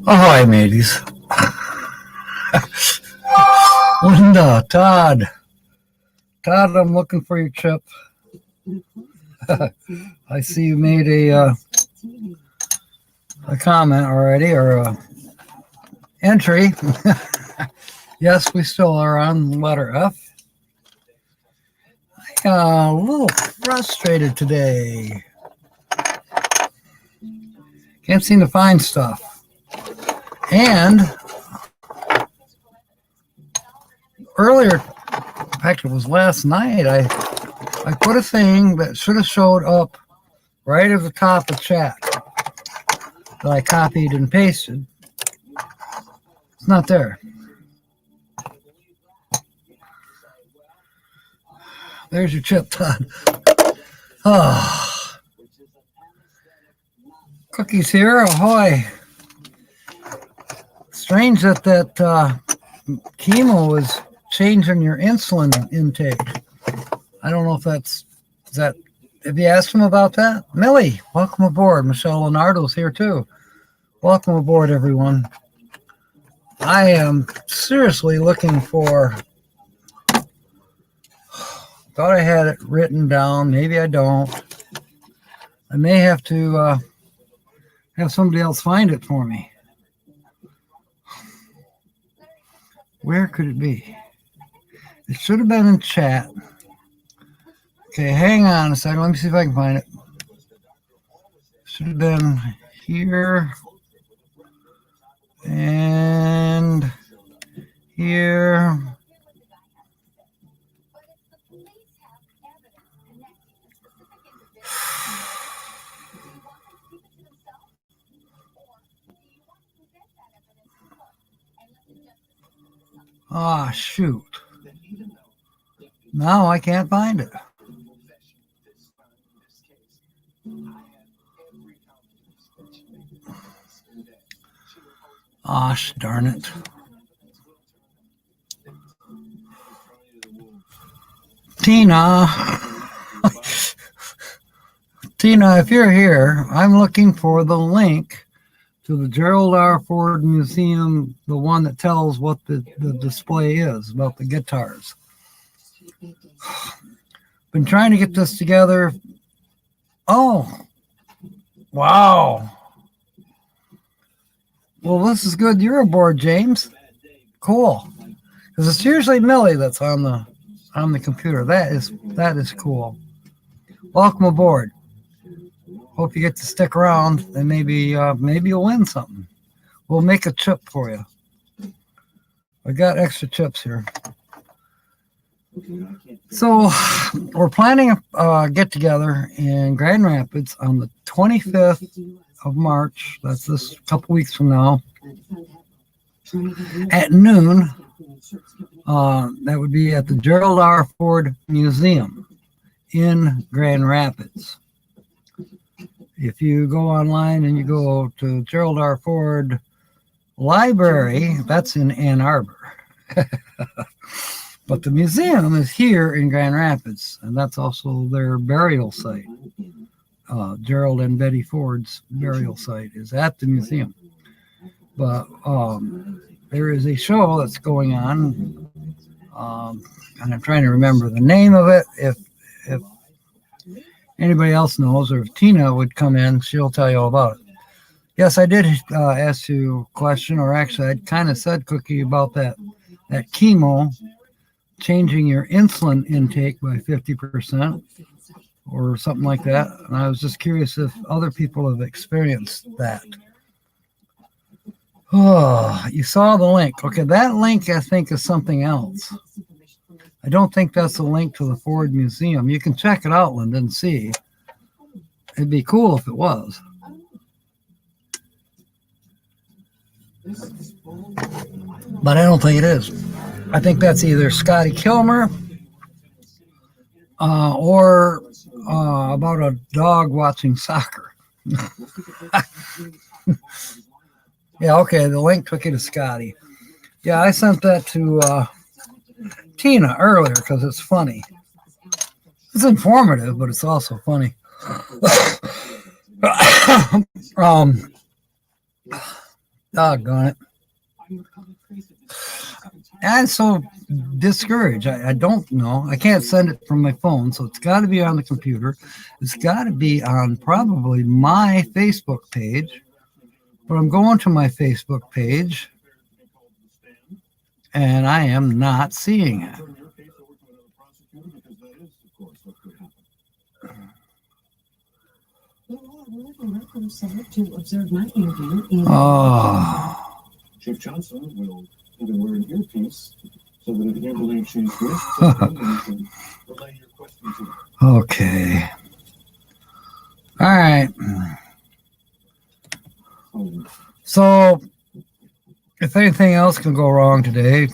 Ahoy, mateys. Linda, Todd, I'm looking for your chip. I see you made a comment already, or a entry. Yes, we still are on letter F. I'm a little frustrated today. Can't seem to find stuff. And earlier, in fact, it was last night, I put a thing that should have showed up right at the top of chat that I copied and pasted. It's not there. There's your chip, Todd. Oh. Cookies here, ahoy. Strange that chemo is changing your insulin intake. I don't know if is that, have you asked him about that? Millie, welcome aboard. Michelle Leonardo's here too. Welcome aboard, everyone. I am seriously looking for, thought I had it written down. Maybe I don't. I may have to have somebody else find it for me. Where could it be? It should have been in chat. Okay, hang on a second. Let me see if I can find it. Should have been here and here. Ah, shoot. Now I can't find it. Gosh, darn it. Tina. Tina, if you're here, I'm looking for the link to the Gerald R. Ford Museum, the one that tells what the display is about the guitars. Been trying to get this together. Oh, wow. Well, this is good. You're aboard, James. Cool. Because it's usually Millie that's on the computer. That is cool. Welcome aboard. Hope you get to stick around, and maybe you'll win something. We'll make a chip for you. I got extra chips here. So we're planning a get-together in Grand Rapids on the 25th of March. That's this couple weeks from now. At noon. That would be at the Gerald R. Ford Museum in Grand Rapids. If you go online and you go to Gerald R. Ford Library, that's in Ann Arbor. But the museum is here in Grand Rapids, and that's also their burial site. Gerald and Betty Ford's burial site is at the museum. But there is a show that's going on, and I'm trying to remember the name of it. If anybody else knows, or if Tina would come in, she'll tell you all about it. Yes, I did ask you a question, or actually I kind of said, Cookie, about that chemo changing your insulin intake by 50% or something like that. And I was just curious if other people have experienced that. Oh, you saw the link. Okay, that link I think is something else. I don't think that's a link to the Ford Museum. You can check it out, Linda, and see. It'd be cool if it was. But I don't think it is. I think that's either Scotty Kilmer or about a dog watching soccer. Yeah, okay, the link took you to Scotty. Yeah, I sent that to Tina earlier because it's funny. It's informative, but it's also funny. Doggone it. I'm so discouraged. I don't know. I can't send it from my phone, so it's got to be on the computer. It's got to be on probably my Facebook page. But I'm going to my Facebook page, and I am not seeing it. Oh. Chief Johnson will either wear an earpiece so that if you believe she's missed something, you can relay your question to her. Okay. All right. So, if anything else can go wrong today,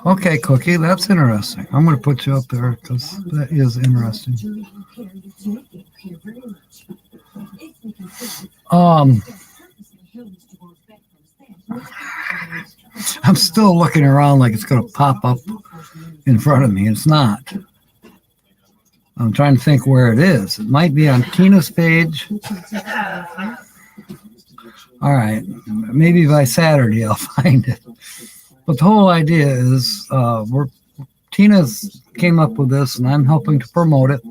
okay, Cookie, that's interesting. I'm going to put you up there because that is interesting. I'm still looking around like it's going to pop up in front of me. It's not. I'm trying to think where it is. It might be on Tina's page. All right. Maybe by Saturday I'll find it. But the whole idea is Tina's came up with this, and I'm helping to promote it.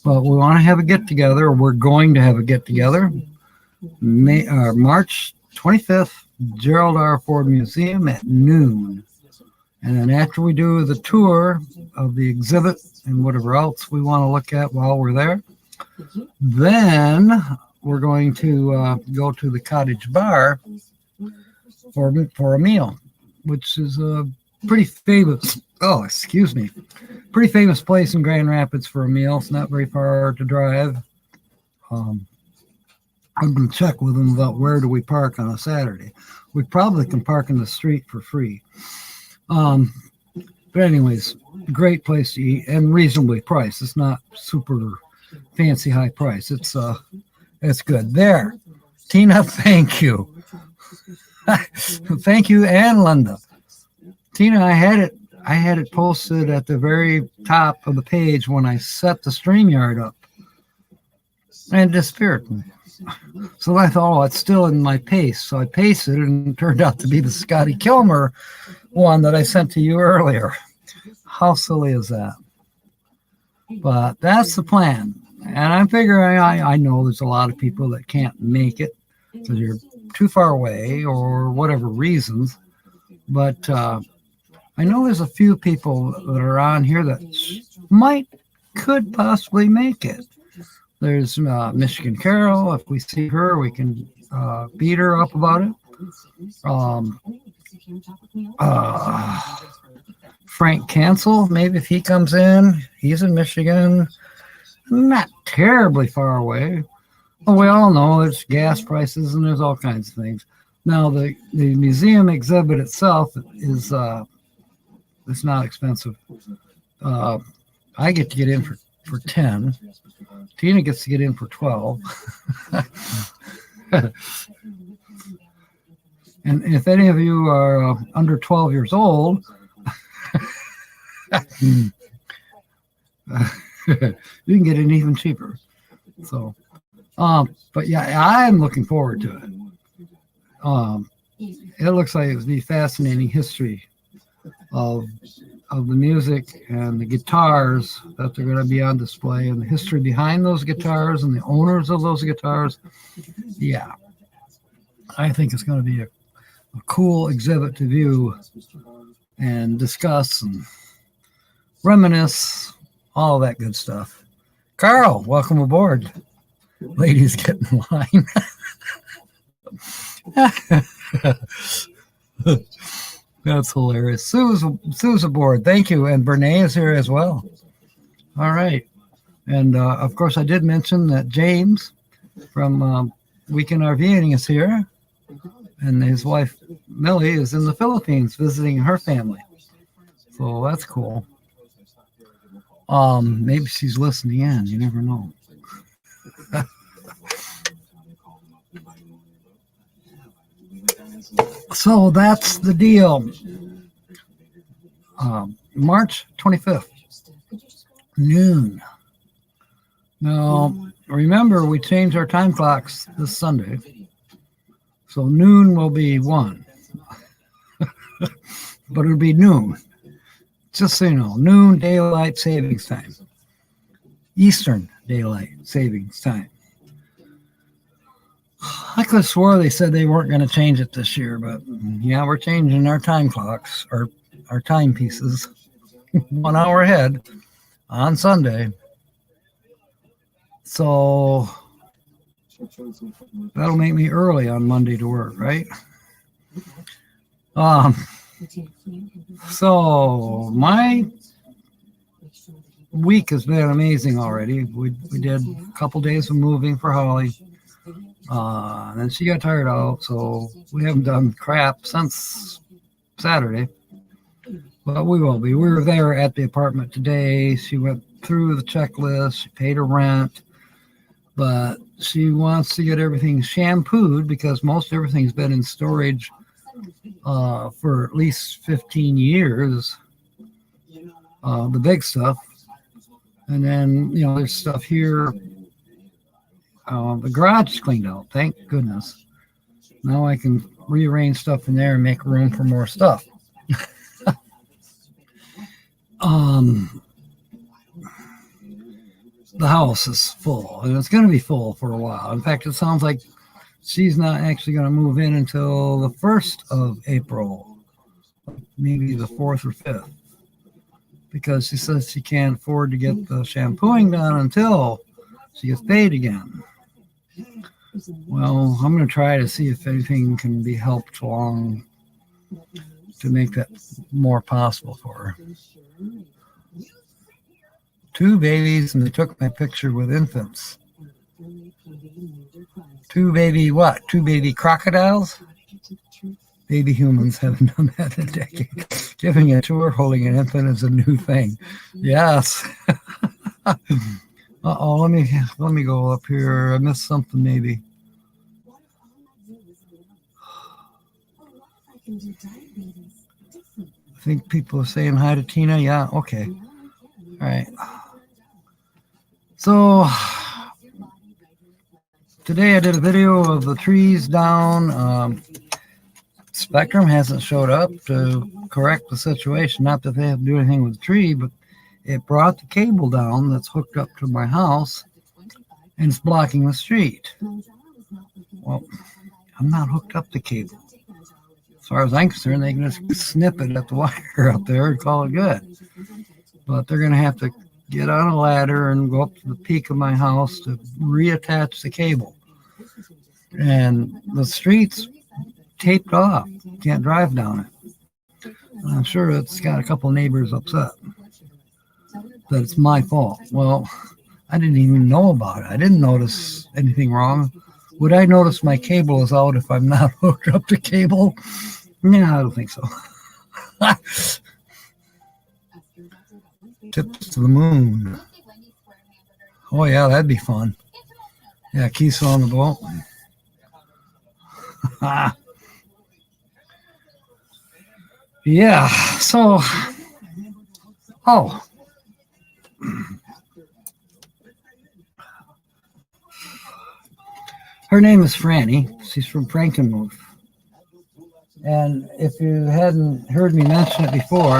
But we want to have a get-together. We're going to have a get-together March 25th, Gerald R. Ford Museum at noon. And then after we do the tour of the exhibit and whatever else we want to look at while we're there, then we're going to go to the Cottage Bar for a meal, which is a pretty famous, pretty famous place in Grand Rapids for a meal. It's not very far to drive. I'm going to check with them about where do we park on a Saturday. We probably can park in the street for free. But anyways, great place to eat and reasonably priced. It's not super fancy high price. It's good. There. Tina, thank you. Thank you, and Linda. Tina, I had it posted at the very top of the page when I set the StreamYard up. And it disappeared. So I thought, oh, it's still in my paste. So I pasted it, and it turned out to be the Scotty Kilmer one that I sent to you earlier. How silly is that? But that's the plan. And I'm figuring, I know there's a lot of people that can't make it because you're too far away or whatever reasons. But I know there's a few people that are on here that could possibly make it. There's Michigan Carol. If we see her, we can beat her up about it. Frank Cancel, maybe if he comes in, he's in Michigan, not terribly far away. Well, we all know there's gas prices and there's all kinds of things. Now the museum exhibit itself is it's not expensive. I get to get in for 10. Tina gets to get in for 12. And if any of you are under 12 years old, you can get in even cheaper. So, but yeah, I'm looking forward to it. It looks like it would be fascinating history of the music and the guitars that they're going to be on display, and the history behind those guitars and the owners of those guitars. Yeah, I think it's going to be a cool exhibit to view and discuss and reminisce, all that good stuff. Carl, welcome aboard. Ladies, get in line. That's hilarious. Sue's aboard. Thank you. And Bernae is here as well. All right. And of course, I did mention that James from Weekend RVing is here. And his wife, Millie, is in the Philippines visiting her family. So that's cool. Maybe she's listening in. You never know. So that's the deal. March 25th, noon. Now, remember, we changed our time clocks this Sunday. So noon will be 1. But it'll be noon. Just so you know, noon daylight savings time. Eastern daylight savings time. I could have swore they said they weren't going to change it this year, but yeah, we're changing our time clocks, or our timepieces, 1 hour ahead on Sunday. So that'll make me early on Monday to work, right? So my week has been amazing already. We did a couple days of moving for Holly. And then she got tired out, so we haven't done crap since Saturday. But we will be. We were there at the apartment today. She went through the checklist. She paid her rent. But she wants to get everything shampooed because most everything's been in storage for at least 15 years. The big stuff. And then, there's stuff here. The garage is cleaned out, thank goodness. Now I can rearrange stuff in there and make room for more stuff. The house is full, and it's going to be full for a while. In fact, it sounds like she's not actually going to move in until the 1st of April, maybe the 4th or 5th, because she says she can't afford to get the shampooing done until she gets paid again. Well, I'm going to try to see if anything can be helped along to make that more possible for her. 2 babies, and they took my picture with infants. 2 baby what? 2 baby crocodiles? Baby humans haven't done that in a decade. Giving a tour holding an infant is a new thing. Yes. Uh-oh, let me go up here. I missed something maybe. I think people are saying hi to Tina. Yeah, okay. All right. So today I did a video of the trees down. Spectrum hasn't showed up to correct the situation. Not that they have to do anything with the tree, but it brought the cable down that's hooked up to my house, and it's blocking the street. Well, I'm not hooked up to cable. As far as I'm concerned, they can just snip it at the wire out there and call it good. But they're going to have to get on a ladder and go up to the peak of my house to reattach the cable. And the street's taped off. Can't drive down it. And I'm sure it's got a couple neighbors upset that it's my fault. Well, I didn't even know about it. I didn't notice anything wrong. Would I notice my cable is out if I'm not hooked up to cable? No, I don't think so. Tips to the moon. Oh yeah, that'd be fun. Yeah, Keith's on the boat. Yeah, so, her name is Franny. She's from Frankenmuth. And if you hadn't heard me mention it before,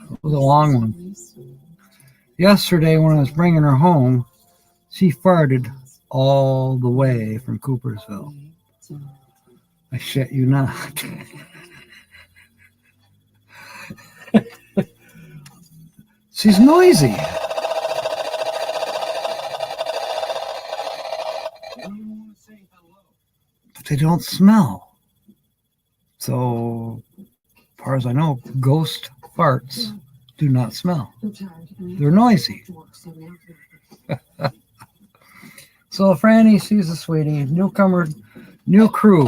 it was a long one. Yesterday, when I was bringing her home, she farted all the way from Coopersville. I shit you not. She's noisy. But they don't smell. So, as far as I know, ghost farts do not smell. They're noisy. So Franny, she's a sweetie. Newcomer, new crew.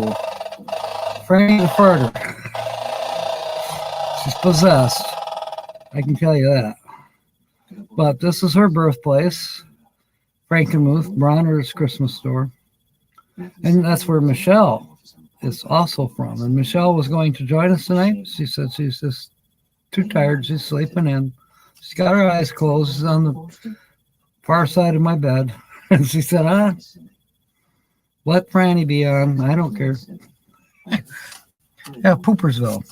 Franny the farter. She's possessed. I can tell you that. But this is her birthplace. Frankenmuth, Bronner's Christmas store. And that's where Michelle is also from. And Michelle was going to join us tonight. She said she's just too tired. She's sleeping in. She's got her eyes closed. She's on the far side of my bed. And she said, let Franny be on. I don't care. Yeah, Poopersville.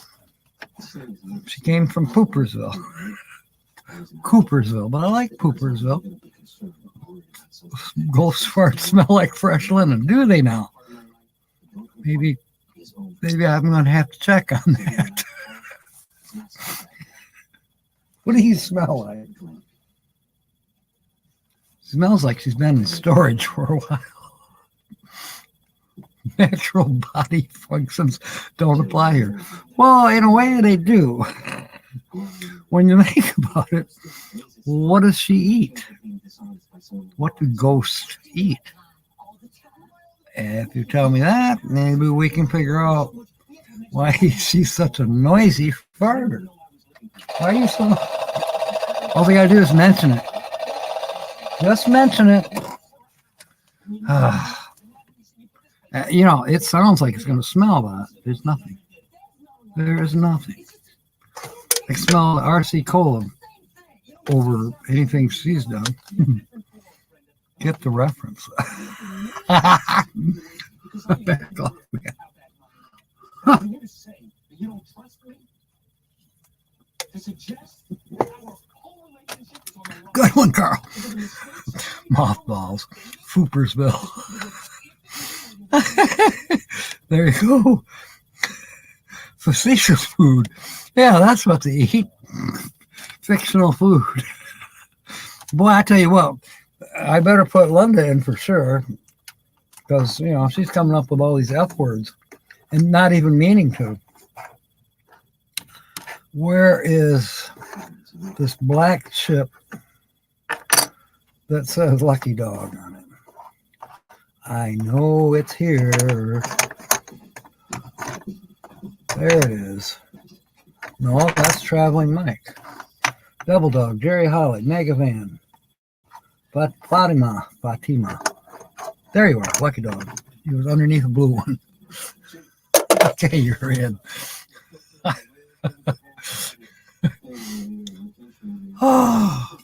She came from Poopersville. Coopersville, but I like Poopersville. Ghost farts smell like fresh linen. Do they now? Maybe I'm going to have to check on that. What do you smell like? Smells like she's been in storage for a while. Natural body functions don't apply here. Well, in a way they do. When you think about it, what does she eat? What do ghosts eat? If you tell me that, maybe we can figure out why she's such a noisy farter. Why are you so... All we gotta do is mention it. Just mention it. You know, it sounds like it's going to smell, but there's nothing. There is nothing. I smell RC Cola over anything she's done. Get the reference. Back off, man. Huh. Good one, Carl. Mothballs. Foopersville. There you go. Facetious food. Yeah, that's what they eat. Fictional food. Boy, I tell you what, I better put Linda in for sure. Because, you know, she's coming up with all these F words and not even meaning to. Where is this black chip that says Lucky Dog on it? I know it's here. There it is. No, that's Traveling Mike. Double Dog, Jerry Holly, Megavan, Fatima. There you are, Lucky Dog. He was underneath a blue one. Okay, you're in. Oh,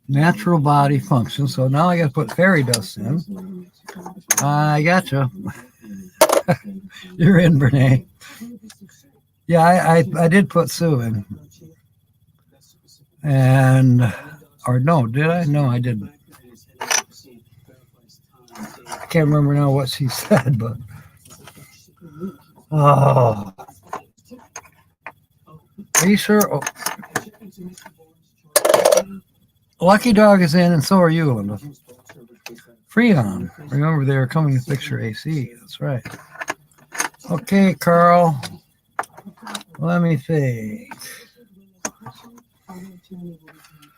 natural body function. So now I got to put fairy dust in. I gotcha. You're in, Brene. Yeah, I did put Sue in. And, or no, did I? No, I didn't. I can't remember now what she said, but. Oh. Are you sure? Oh. Lucky Dog is in, and so are you, Linda. Freon. Remember, they were coming to fix your AC. That's right. Okay, Carl. Let me think.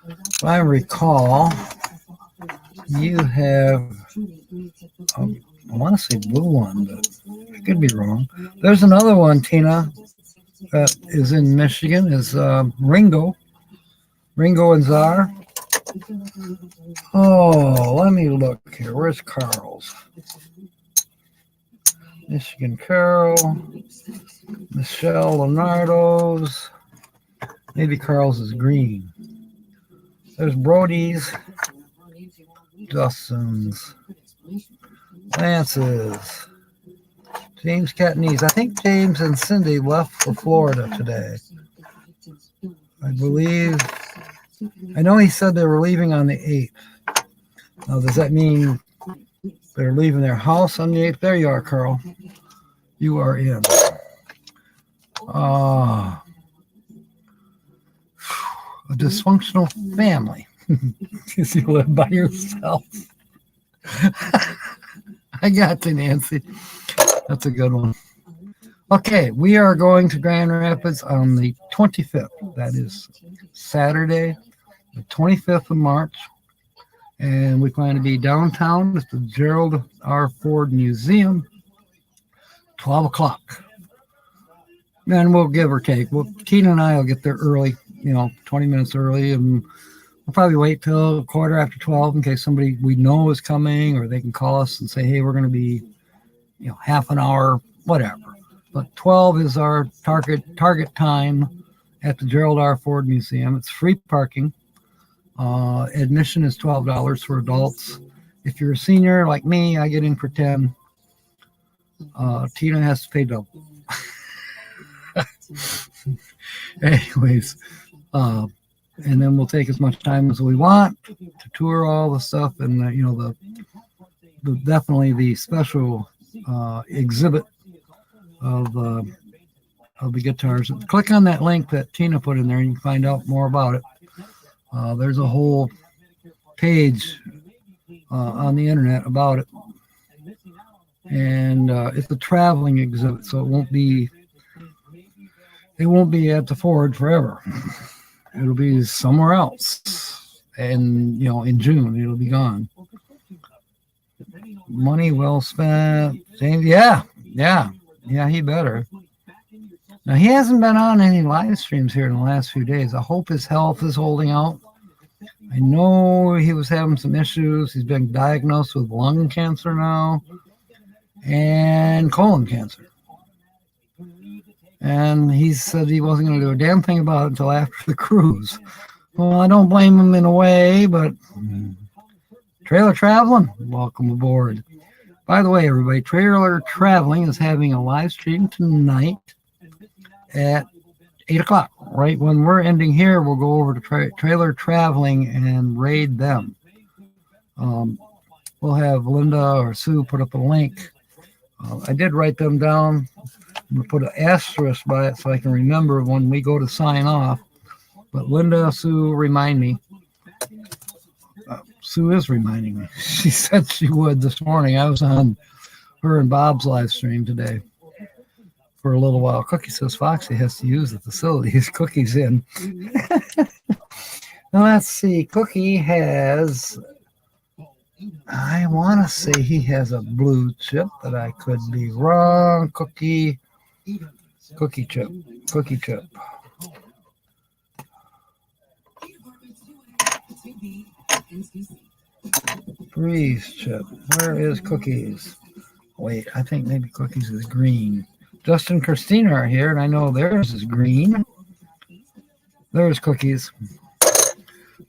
If I recall, you have, I want to say blue one, but I could be wrong. There's another one, Tina, that is in Michigan, is Ringo and Czar. Oh, let me look here. Where's Carl's? Michigan Carol, Michelle Leonardo's. Maybe Carl's is green. There's Brody's, Dustin's, Lance's, James Catney's. I think James and Cindy left for Florida today. I believe. I know he said they were leaving on the 8th. Now, does that mean they're leaving their house on the 8th? There you are, Carl. You are in. A dysfunctional family. Because you live by yourself. I got you, Nancy. That's a good one. Okay, we are going to Grand Rapids on the 25th. That is Saturday, the 25th of March. And we plan to be downtown at the Gerald R. Ford Museum, 12 o'clock. And we'll give or take. Tina and I will get there early, 20 minutes early, and we'll probably wait till 12:15 in case somebody we know is coming, or they can call us and say, hey, we're going to be, half an hour, whatever. But 12 is our target time, at the Gerald R. Ford Museum. It's free parking. Admission is $12 for adults. If you're a senior like me, I get in for 10. Tina has to pay double. Anyways, and then we'll take as much time as we want to tour all the stuff, and the definitely the special exhibit of the guitars. Click on that link that Tina put in there, and you can find out more about it. There's a whole page on the internet about it, and it's a traveling exhibit, so it won't be at the Ford forever. It'll be somewhere else, and in June it'll be gone. Money well spent. Yeah, he better. Now, he hasn't been on any live streams here in the last few days. I hope his health is holding out. I know he was having some issues. He's been diagnosed with lung cancer now and colon cancer. And he said he wasn't going to do a damn thing about it until after the cruise. Well, I don't blame him in a way, but Trailer Traveling, welcome aboard. By the way, everybody, Trailer Traveling is having a live stream tonight at 8 o'clock. Right when we're ending here, we'll go over to Trailer Traveling and raid them. We'll have Linda or Sue put up a link. I did write them down. I'm going to put an asterisk by it so I can remember when we go to sign off. But Linda, Sue, remind me. Sue is reminding me. She said she would this morning. I was on her and Bob's live stream today for a little while. Cookie says Foxy has to use the facility. His Cookie's in. Now let's see. Cookie has, I want to say he has a blue chip, but I could be wrong. Cookie chip. Freeze chip. Where is Cookies? Wait, I think maybe Cookies is green. Justin and Christina are here, and I know theirs is green. There's Cookies.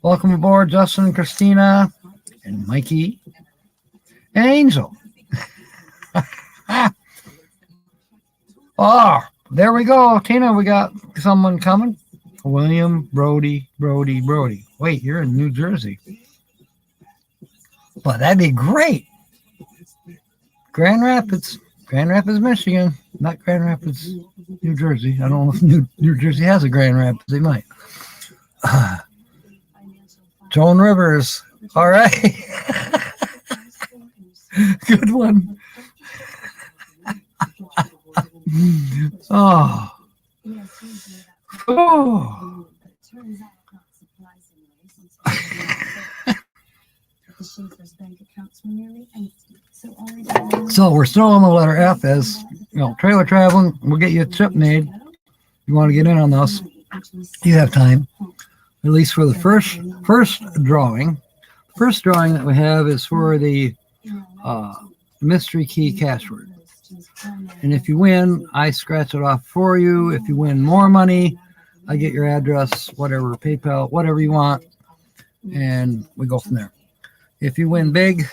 Welcome aboard, Justin and Christina, and Mikey, and Angel. Oh, there we go. Tina, we got someone coming. William Brody. Wait, you're in New Jersey. Well, that'd be great. Grand Rapids, Michigan, not Grand Rapids, New Jersey. I don't know if New Jersey has a Grand Rapids. They might. Joan Rivers. All right. Good one. Oh. So we're still on the letter F, as Trailer Traveling. We'll get you a chip made. You want to get in on this? You have time, at least for the first drawing. The first drawing that we have is for the mystery key cash word. And if you win, I scratch it off for you. If you win more money, I get your address, whatever, PayPal, whatever you want, and we go from there. If you win big,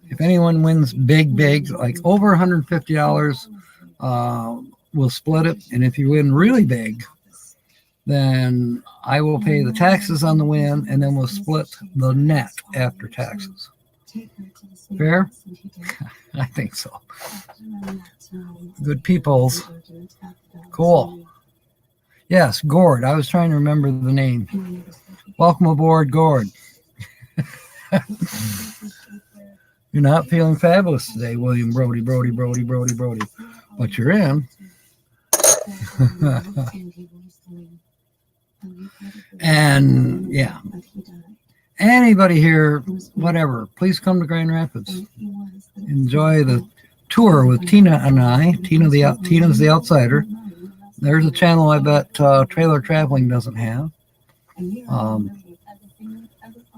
if anyone wins big, like over $150, we'll split it. And if you win really big, then I will pay the taxes on the win, and then we'll split the net after taxes. Fair? I think so. Good peoples. Cool. Yes, Gord. I was trying to remember the name. Welcome aboard, Gord. You're not feeling fabulous today, William Brody. But you're in. And yeah. Anybody here, whatever, please come to Grand Rapids. Enjoy the tour with Tina and I. Tina's the outsider. There's a channel I bet Trailer Traveling doesn't have.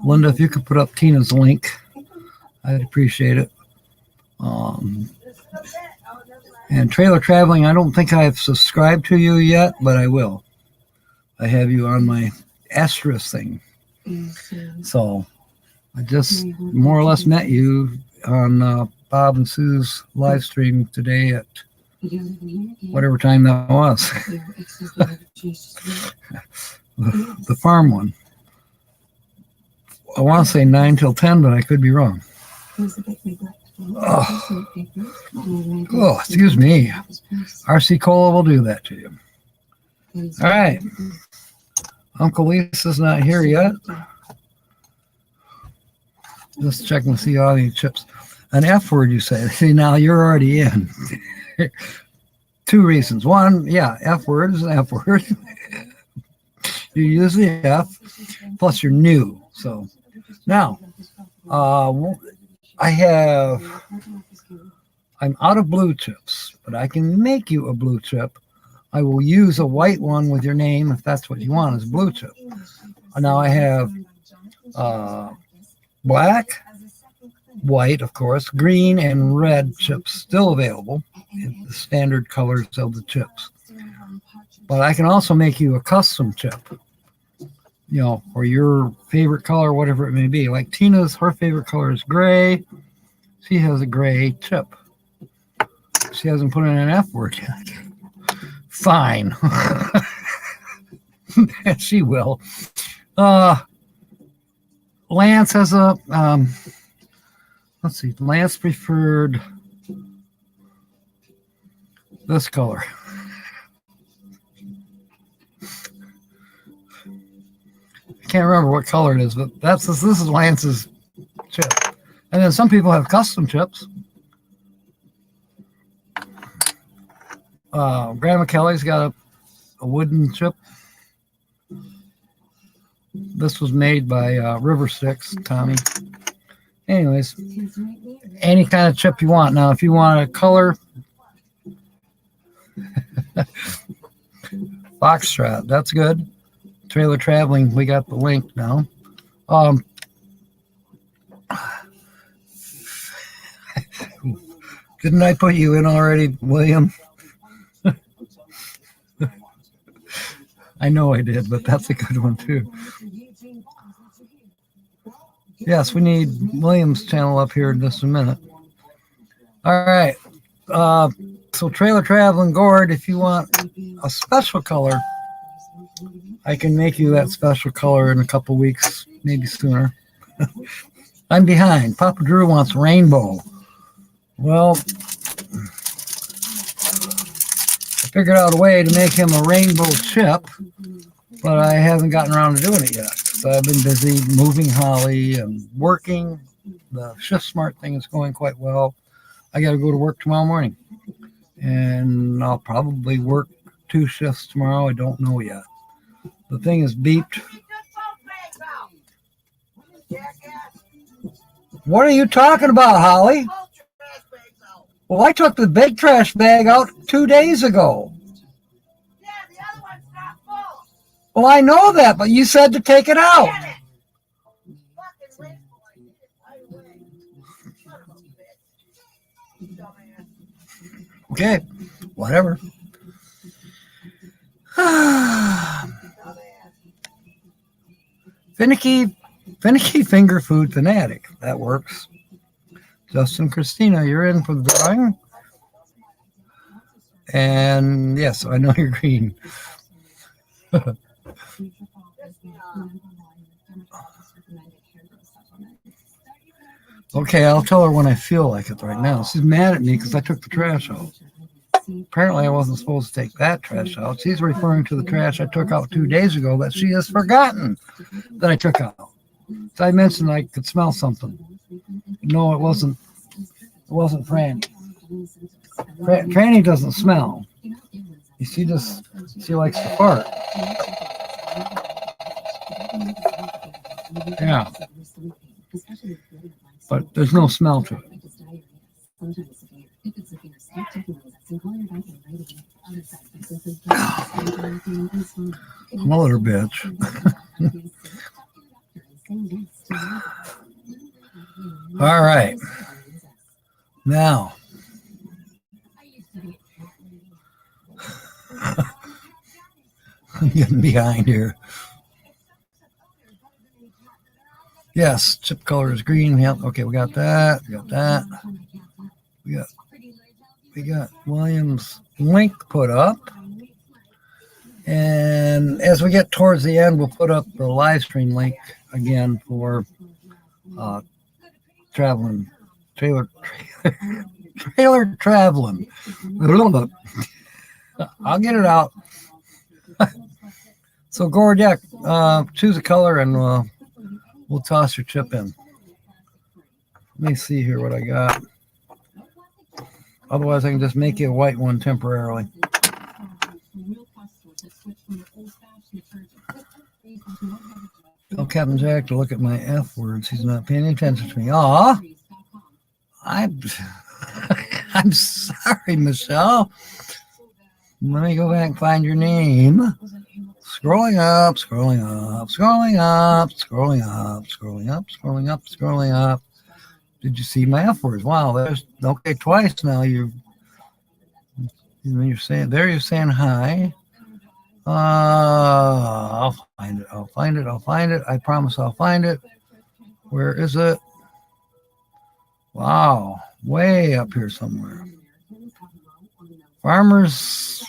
Linda, if you could put up Tina's link, I'd appreciate it. And Trailer Traveling, I don't think I've subscribed to you yet, but I will. I have you on my asterisk thing. So I just more or less met you on Bob and Sue's live stream today at whatever time that was. The farm one. I want to say 9 till 10, but I could be wrong. Oh, excuse me. RC Cola will do that to you. All right. Uncle Lisa's not here yet. Just checking to see all these chips. An F word, you say. See, now you're already in. 2 reasons. One, yeah, F word is an F word. You use the F, plus you're new. So now, I'm out of blue chips, but I can make you a blue chip. I will use a white one with your name if that's what you want as a blue chip. Now I have black, white, of course, green, and red chips still available in the standard colors of the chips. But I can also make you a custom chip, or your favorite color, whatever it may be. Like Tina's, her favorite color is gray. She has a gray chip. She hasn't put in an F word yet. Fine. She will. Lance has a, let's see, Lance preferred this color. I can't remember what color it is, but this is Lance's chip. And then some people have custom chips. Grandma Kelly's got a wooden chip. This was made by River Sticks, Tommy. Anyways, any kind of chip you want. Now, if you want a color, Foxtrot, that's good. Trailer Traveling, we got the link now. Didn't I put you in already, William? I know I did, but that's a good one too. Yes, we need William's channel up here in just a minute. All right. So Trailer Traveling Gourd, if you want a special color, I can make you that special color in a couple weeks, maybe sooner. I'm behind. Papa Drew wants rainbow. Well, I figured out a way to make him a rainbow chip, but I haven't gotten around to doing it yet. So I've been busy moving Holly and working. The Shift Smart thing is going quite well. I got to go to work tomorrow morning, and I'll probably work 2 shifts tomorrow. I don't know yet. The thing is beeped. What are you talking about, Holly? Well, I took the big trash bag out 2 days ago. Yeah, the other one's not full. Well, I know that, but you said to take it out. Damn it. Fucking wasteful. I did it right away. Son of a bitch. Dumbass. Okay, whatever. Finicky finger food fanatic. That works. Justin, Christina, you're in for the drawing. And yes, I know you're green. Okay, I'll tell her when I feel like it right now. She's mad at me because I took the trash out. Apparently, I wasn't supposed to take that trash out. She's referring to the trash I took out 2 days ago that she has forgotten that I took out. So I mentioned I could smell something. No, it wasn't Franny. Franny doesn't smell. She likes to fart. Yeah. But there's no smell to it. Mother bitch. All right. Now. I'm getting behind here. Yes, chip color is green. Yep. Okay, we got that. We got that. We got Williams link put up. And as we get towards the end, we'll put up the live stream link again for traveling trailer traveling. I'll get it out. So Gord, yeah, choose a color and we'll toss your chip in. Let me see here what I got. Otherwise, I can just make you a white one temporarily. Tell Captain Jack to look at my F words. He's not paying attention to me. Aw, I'm sorry, Michelle. Let me go back and find your name. Scrolling up, scrolling up, scrolling up, scrolling up, scrolling up, scrolling up, scrolling up. Did you see my F words? Wow, there's okay twice now. You're saying there. You're saying hi. I'll find it. I'll find it. I'll find it. I promise I'll find it. Where is it? Wow, way up here somewhere. Farmers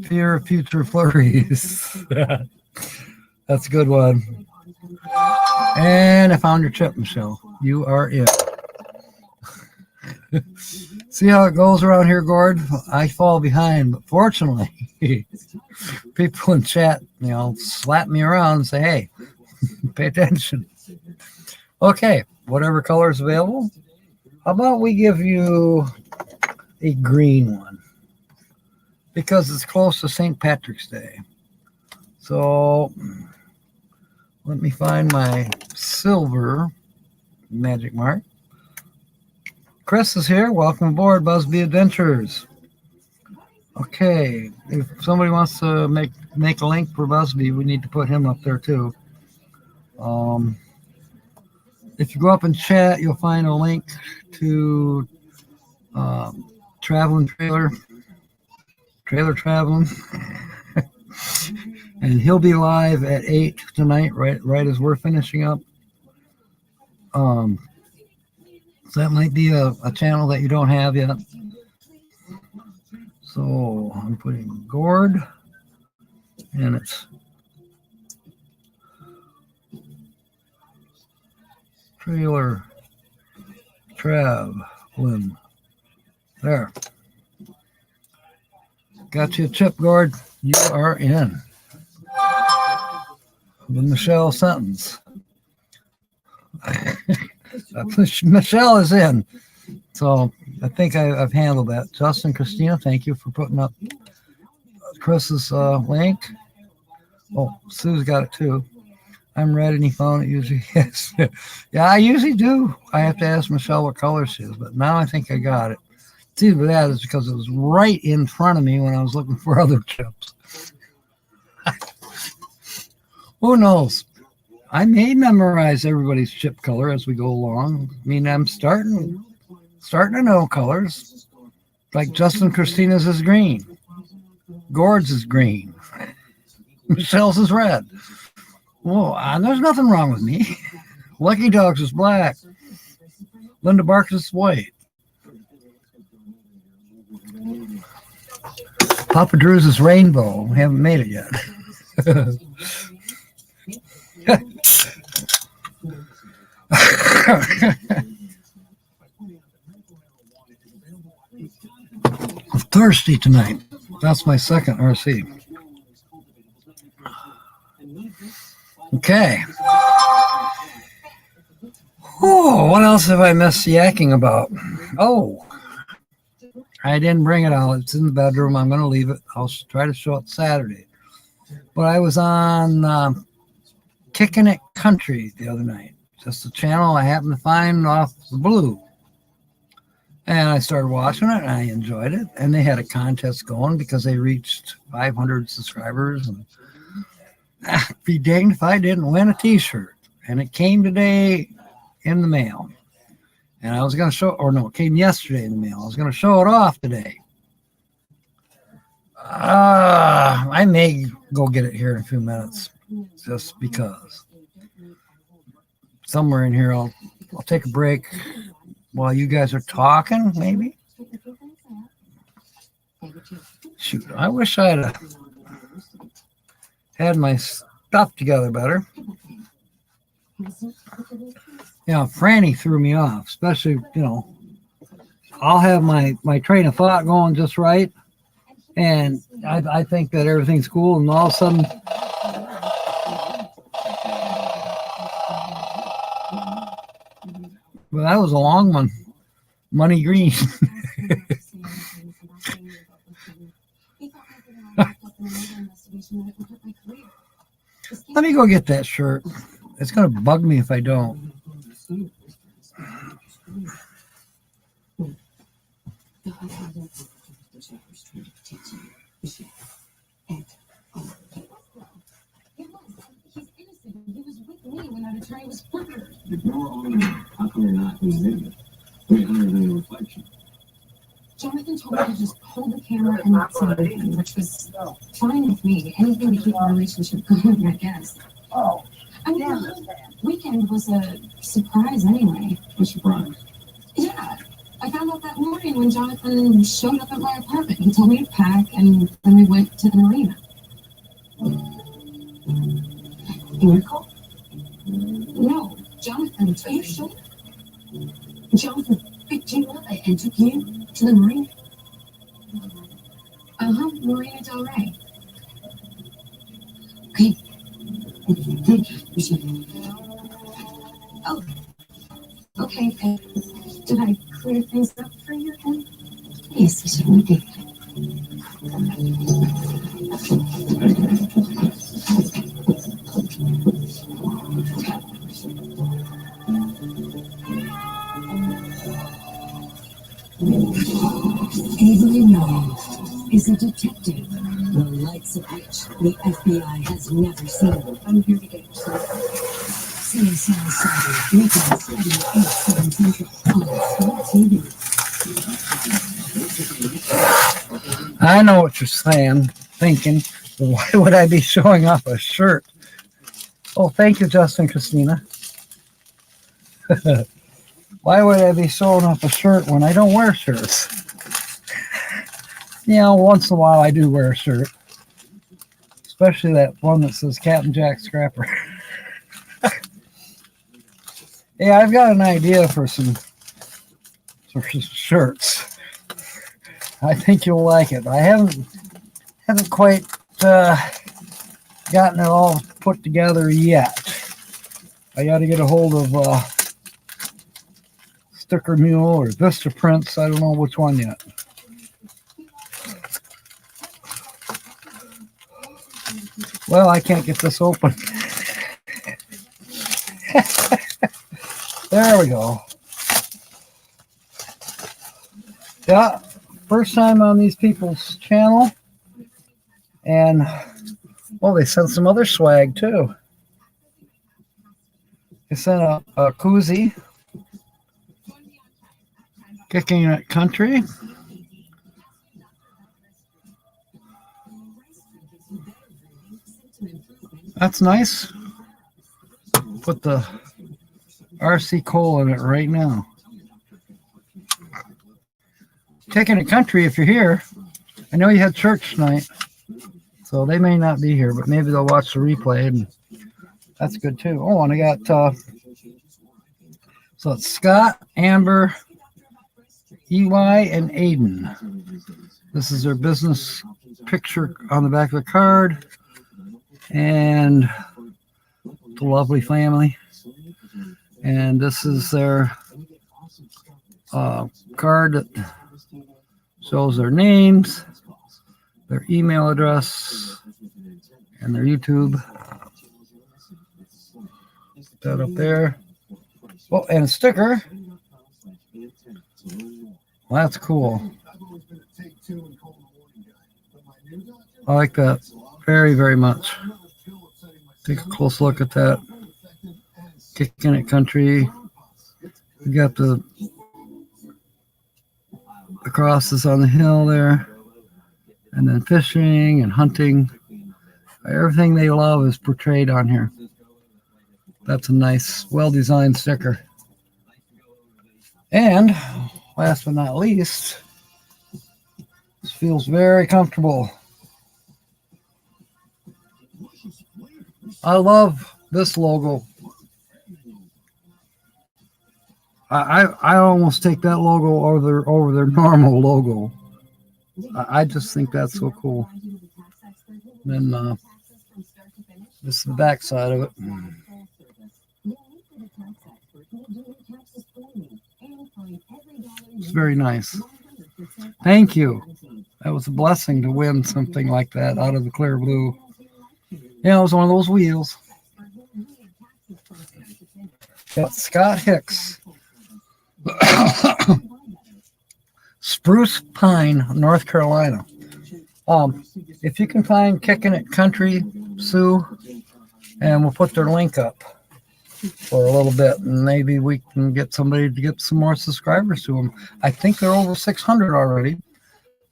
fear future flurries. That's a good one. And I found your chip, Michelle. You are in. See how it goes around here, Gord? I fall behind, but fortunately, people in chat, slap me around and say, hey, pay attention. Okay, whatever color is available. How about we give you a green one? Because it's close to St. Patrick's Day. So let me find my silver magic mark. Chris is here. Welcome aboard, Busby Adventures. Okay, if somebody wants to make a link for Busby, we need to put him up there too. If you go up in chat, you'll find a link to Traveling Trailer Traveling. And he'll be live at 8 tonight, right as we're finishing up. So that might be a channel that you don't have yet. So I'm putting Gord, and it's Trailer Traveling. There. Got you a chip, Gord. You are in. The Michelle sentence. Michelle is in. So I think I've handled that. Justin, Christina, thank you for putting up Chris's link. Oh, Sue's got it too. I'm red and he found it usually. Yes. Yeah, I usually do. I have to ask Michelle what color she is, but now I think I got it. It's either that is because it was right in front of me when I was looking for other chips. Who knows? I may memorize everybody's chip color as we go along. I mean, I'm starting to know colors. Like Justin Christina's is green. Gord's is green. Michelle's is red. Whoa, there's nothing wrong with me. Lucky Dogs is black. Linda Barks is white. Papa Drew's is rainbow. We haven't made it yet. I'm thirsty tonight. That's my second RC. Okay. Oh, what else have I missed yakking about? Oh, I didn't bring it out. It's in the bedroom. I'm going to leave it. I'll try to show it Saturday. But I was on Kicking It Country the other night. Just a channel I happened to find off the blue. And I started watching it, and I enjoyed it. And they had a contest going because they reached 500 subscribers. And be danged if I didn't win a T-shirt. And it came today in the mail. And I was going to show, or no, it came yesterday in the mail. I was going to show it off today. I may go get it here in a few minutes, just because. Somewhere in here, I'll take a break while you guys are talking, maybe. Shoot, I wish I'd had my stuff together better. Yeah, Franny threw me off, especially, I'll have my train of thought going just right, and I think that everything's cool, and all of a sudden, well, that was a long one. Money Green. Let me go get that shirt. It's going to bug me if I don't. If you're on, how come you're not convinced? Wait, other than a reflection. Jonathan told me to just hold the camera and not say anything, which was fine with me. Anything to keep the relationship going, I guess. Oh, I mean, the whole weekend was a surprise anyway. A surprise. Yeah. I found out that morning when Jonathan showed up at my apartment. He told me to pack, and then we went to the marina. Miracle? No, Jonathan, are you sure? Jonathan picked you up and took you to the marina? Marina Del Rey. Okay. Thank you. Oh, okay. Did I clear things up for you then? Yes, you certainly did. Avery Nolan is a detective, the likes of which the FBI has never seen. I'm here to get you started. CSI Saturday, weekends at 8, 7 Central on Smart TV. I know what you're saying, thinking, why would I be showing off a shirt? Oh, thank you, Justin Christina. Why would I be showing off a shirt when I don't wear shirts? Once in a while I do wear a shirt. Especially that one that says Captain Jack Scrapper. Yeah, I've got an idea for some shirts. I think you'll like it. I haven't quite gotten it all put together yet. I got to get a hold of Sticker Mule or Vista Prints. I don't know which one yet. Well, I can't get this open. There we go. Yeah, first time on these people's channel. And, they sent some other swag too. They sent a koozie. Kicking It Country. That's nice. Put the RC Cole in it right now. Kicking It Country, if you're here. I know you had church tonight, so they may not be here, but maybe they'll watch the replay, and that's good too. Oh, and I got so it's Scott, Amber, EY, and Aiden. This is their business picture on the back of the card, and the lovely family. And this is their card that shows their names, their email address, and their YouTube. Put that up there. Oh, and a sticker. Well, that's cool. I like that very, very much. Take a close look at that. Kicking It Country. We got the crosses on the hill there. And then fishing and hunting. Everything they love is portrayed on here. That's a nice, well-designed sticker. And last but not least, this feels very comfortable. I love this logo. I almost take that logo over their normal logo. I just think that's so cool. And then this is the back side of it. It's very nice. Thank you. That was a blessing to win something like that out of the clear blue. Yeah, it was one of those wheels. Got Scott Hicks. Spruce Pine, North Carolina. If you can find Kicking It Country, Sue, and we'll put their link up for a little bit, and maybe we can get somebody to get some more subscribers to them. I think they're over 600 already.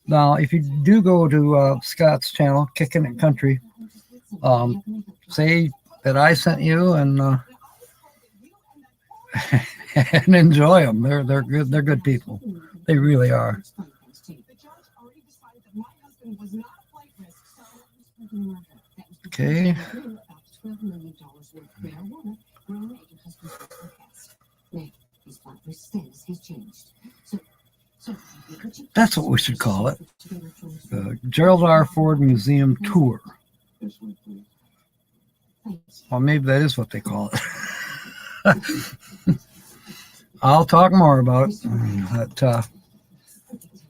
Now, if you do go to Scott's channel, Kicking It Country, say that I sent you and and enjoy them. They're good. They're good people. They really are. Okay. That's what we should call it. The Gerald R. Ford Museum Tour. Well, maybe that is what they call it. I'll talk more about it. But,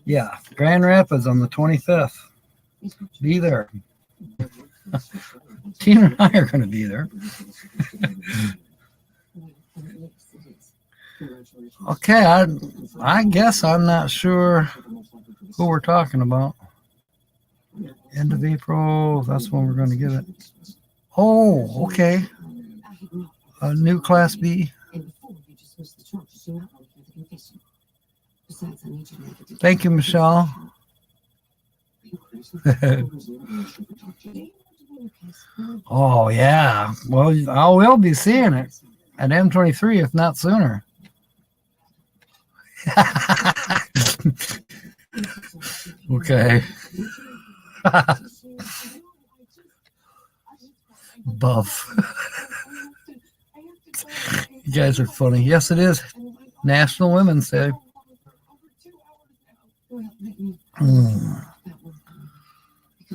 yeah, Grand Rapids on the 25th. Be there. Tina and I are going to be there. Okay, I guess I'm not sure who we're talking about. End of April, that's when we're going to get it. Oh, okay. A new Class B. Thank you, Michelle. Oh, yeah. Well, I will be seeing it at M23, if not sooner. Okay. Buff. You guys are funny. Yes, it is National Women's Day.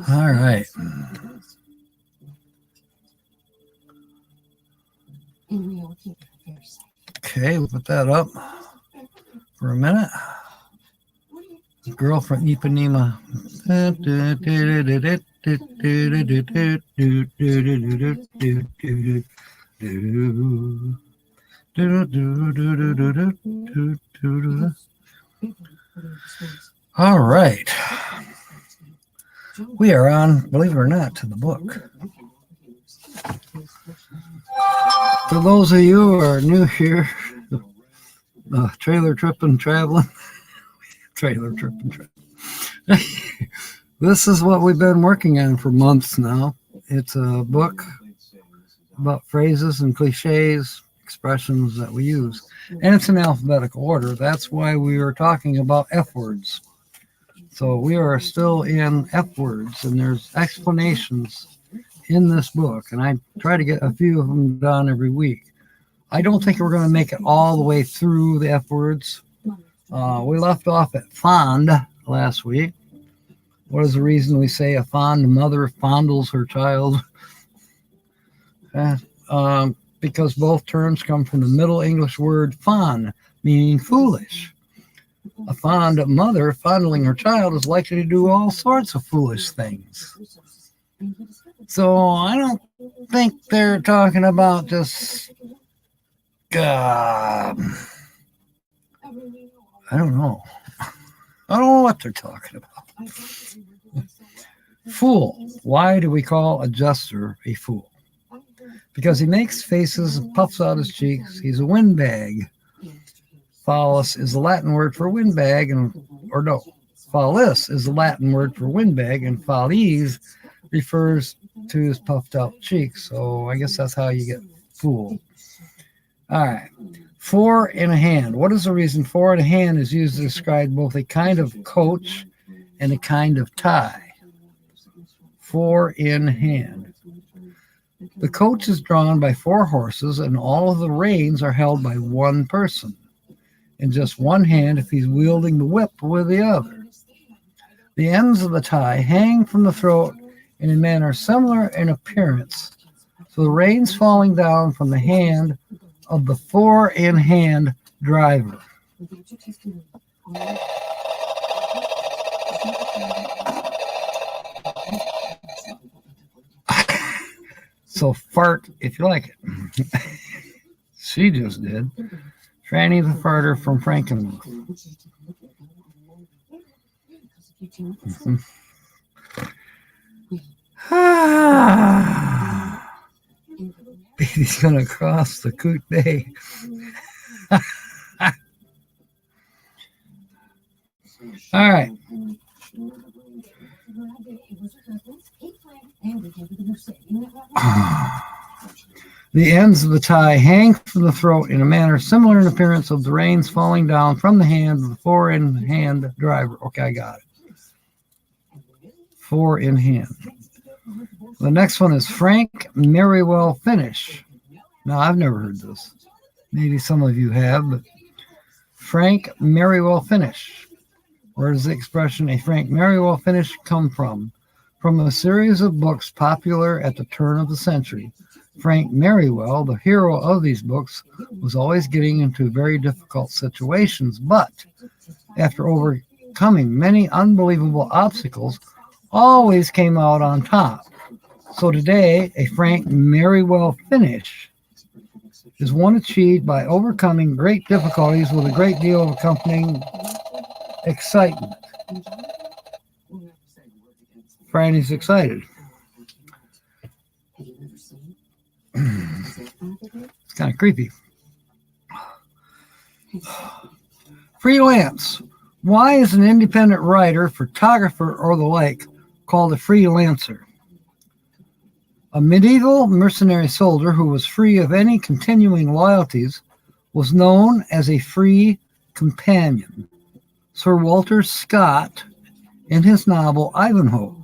All right. Okay, we'll put that up for a minute. Girl from Ipanema. All right. We are on, believe it or not, to the book. For those of you who are new here, trailer tripping, traveling. Trailer tripping, traveling. This is what we've been working on for months now. It's a book about phrases and cliches, expressions that we use. And it's in alphabetical order. That's why we were talking about F words. So we are still in F words, and there's explanations in this book. And I try to get a few of them done every week. I don't think we're going to make it all the way through the F words. We left off at fond last week. What is the reason we say a fond mother fondles her child? Because both terms come from the Middle English word fond, meaning foolish. A fond mother fondling her child is likely to do all sorts of foolish things. So I don't think they're talking about just, I don't know. I don't know what they're talking about. Fool. Why do we call a jester a fool? Because he makes faces and puffs out his cheeks. He's a windbag. Phallus is the Latin word for windbag, phallus is the Latin word for windbag, and fallis refers to his puffed out cheeks. So I guess that's how you get fooled. All right. Four in a hand. What is the reason four in a hand is used to describe both a kind of coach and a kind of tie? Four in hand. The coach is drawn by four horses, and all of the reins are held by one person, in just one hand if he's wielding the whip with the other. The ends of the tie hang from the throat in a manner similar in appearance, so the reins falling down from the hand of the four-in-hand driver. So fart if you like it. She just did. Franny the farter from Frankenmuth. Baby's gonna cross the Coot Bay. All right. The ends of the tie hang from the throat in a manner similar in appearance of the reins falling down from the hand of the four-in-hand driver. Okay, I got it. Four in hand. The next one is Frank Merriwell Finish. Now, I've never heard this. Maybe some of you have, but Frank Merriwell Finish. Where does the expression a Frank Merriwell finish come from? From a series of books popular at the turn of the century. Frank Merriwell, the hero of these books, was always getting into very difficult situations, but after overcoming many unbelievable obstacles, always came out on top. So today, a Frank Merriwell finish is one achieved by overcoming great difficulties with a great deal of accompanying excitement. Franny's excited. It's kind of creepy. Freelance. Why is an independent writer, photographer, or the like called a freelancer? A medieval mercenary soldier who was free of any continuing loyalties was known as a free companion. Sir Walter Scott, in his novel Ivanhoe,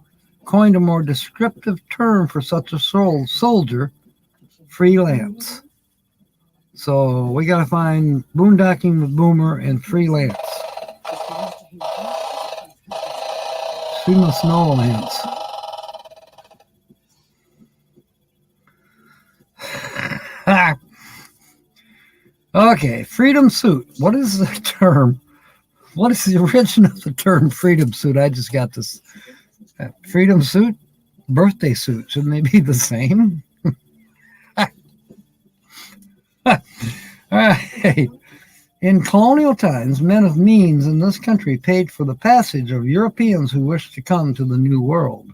coined a more descriptive term for such a soldier, freelance. So we got to find Boondocking with Boomer and freelance. She must know Lance. Okay, freedom suit. What is the term? What is the origin of the term freedom suit? I just got this. Freedom suit? Birthday suit. Shouldn't they be the same? All right. In colonial times, men of means in this country paid for the passage of Europeans who wished to come to the New World.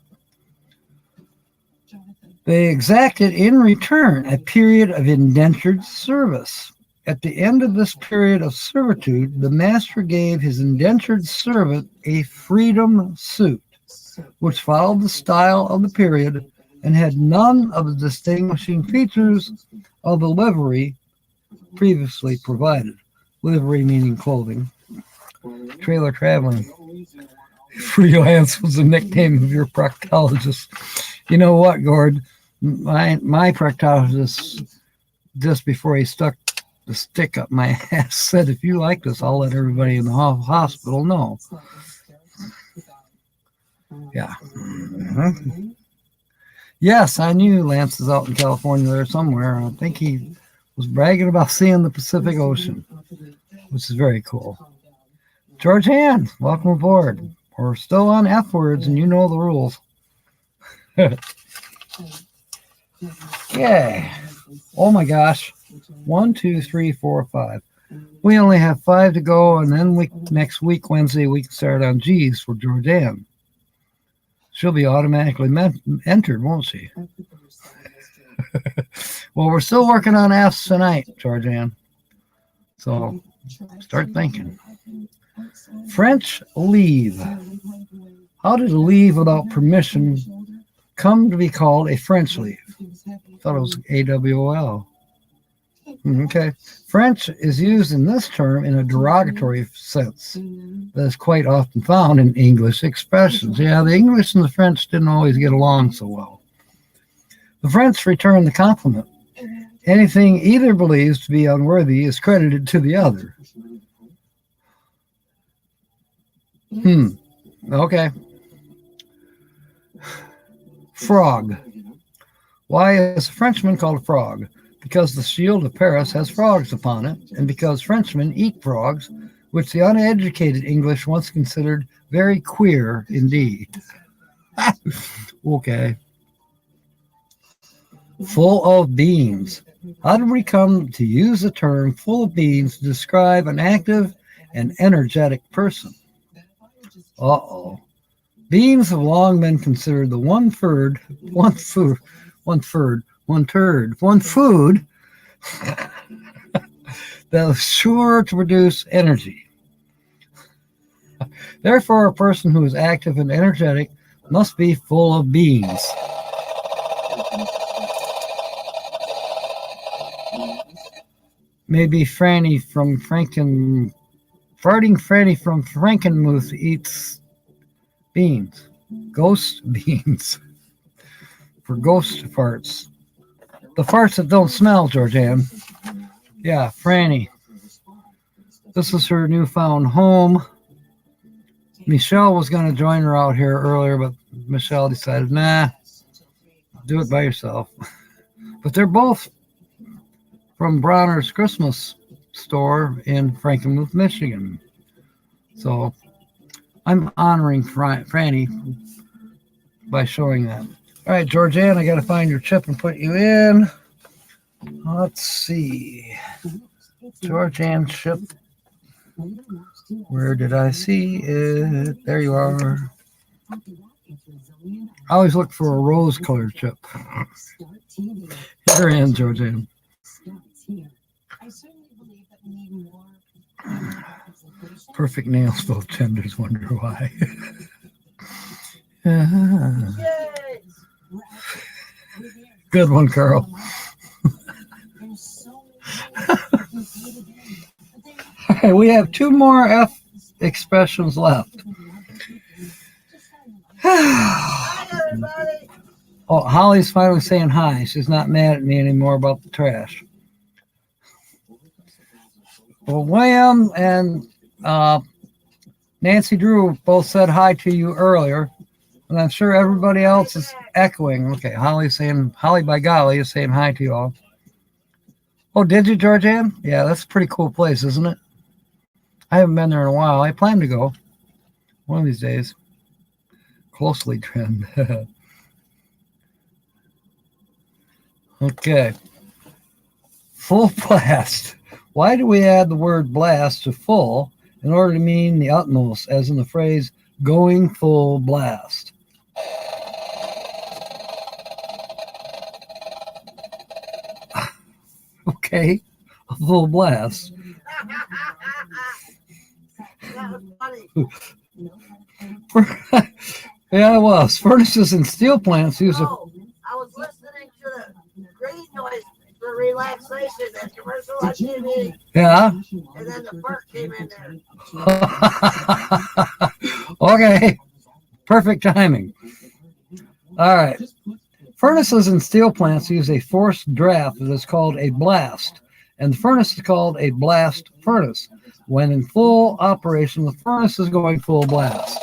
They exacted in return a period of indentured service. At the end of this period of servitude, the master gave his indentured servant a freedom suit, which followed the style of the period and had none of the distinguishing features of the livery previously provided. Livery meaning clothing. Trailer traveling. Freelance was the nickname of your proctologist. You know what, Gord? My proctologist, just before he stuck the stick up my ass, said, if you like this, I'll let everybody in the hospital know. Yeah. Mm-hmm. Yes, I knew Lance is out in California there somewhere. I think he was bragging about seeing the Pacific Ocean, which is very cool. George Hand, welcome aboard. We're still on F words, and you know the rules. Yeah. Oh my gosh. 1, 2, 3, 4, 5. We only have 5 to go, and then next week, Wednesday, we can start on G's for Jordan. She'll be automatically entered, won't she? Well, we're still working on F's tonight, Georgianne. So start thinking. French leave. How did leave without permission come to be called a French leaf. Thought it was AWOL. Okay. French is used in this term in a derogatory sense that is quite often found in English expressions. Yeah, the English and the French didn't always get along so well. The French return the compliment. Anything either believes to be unworthy is credited to the other. Okay. Frog. Why is a Frenchman called a frog? Because the shield of Paris has frogs upon it, and because Frenchmen eat frogs, which the uneducated English once considered very queer indeed. Okay. Full of beans. How did we come to use the term full of beans to describe an active and energetic person? Beans have long been considered the one food that is sure to produce energy. Therefore, a person who is active and energetic must be full of beans. Maybe Franny from Farting Franny from Frankenmuth eats beans. Ghost beans. For ghost farts. The farts that don't smell, Georgianne. Yeah, Franny. This is her newfound home. Michelle was going to join her out here earlier, but Michelle decided, nah, do it by yourself. But they're both from Bronner's Christmas store in Frankenmuth, Michigan. So I'm honoring Franny by showing that. All right, Georgianne, I got to find your chip and put you in. Let's see. Georgianne chip. Where did I see it? There you are. I always look for a rose-colored chip. You're in, Georgianne. Perfect nails, both genders. Wonder why. Good one, Carl. All right, we have two more F expressions left. Hi, everybody. Oh, Holly's finally saying hi. She's not mad at me anymore about the trash. Well, William and Nancy Drew both said hi to you earlier, and I'm sure everybody else is echoing. Okay, Holly by golly is saying hi to you all. Oh, did you, Georgianne? Yeah, that's a pretty cool place, isn't it? I haven't been there in a while. I plan to go one of these days. Closely trimmed. Okay. Full blast. Why do we add the word blast to full in order to mean the utmost, as in the phrase going full blast? Okay, a full blast. That was funny. Yeah, it was. Furnaces and steel plants use a... Oh, I was listening to the green noise for relaxation and commercial on TV, Yeah. and then the fart came in there. Okay. Perfect timing. All right. Furnaces and steel plants use a forced draft that is called a blast, and the furnace is called a blast furnace. When in full operation, the furnace is going full blast.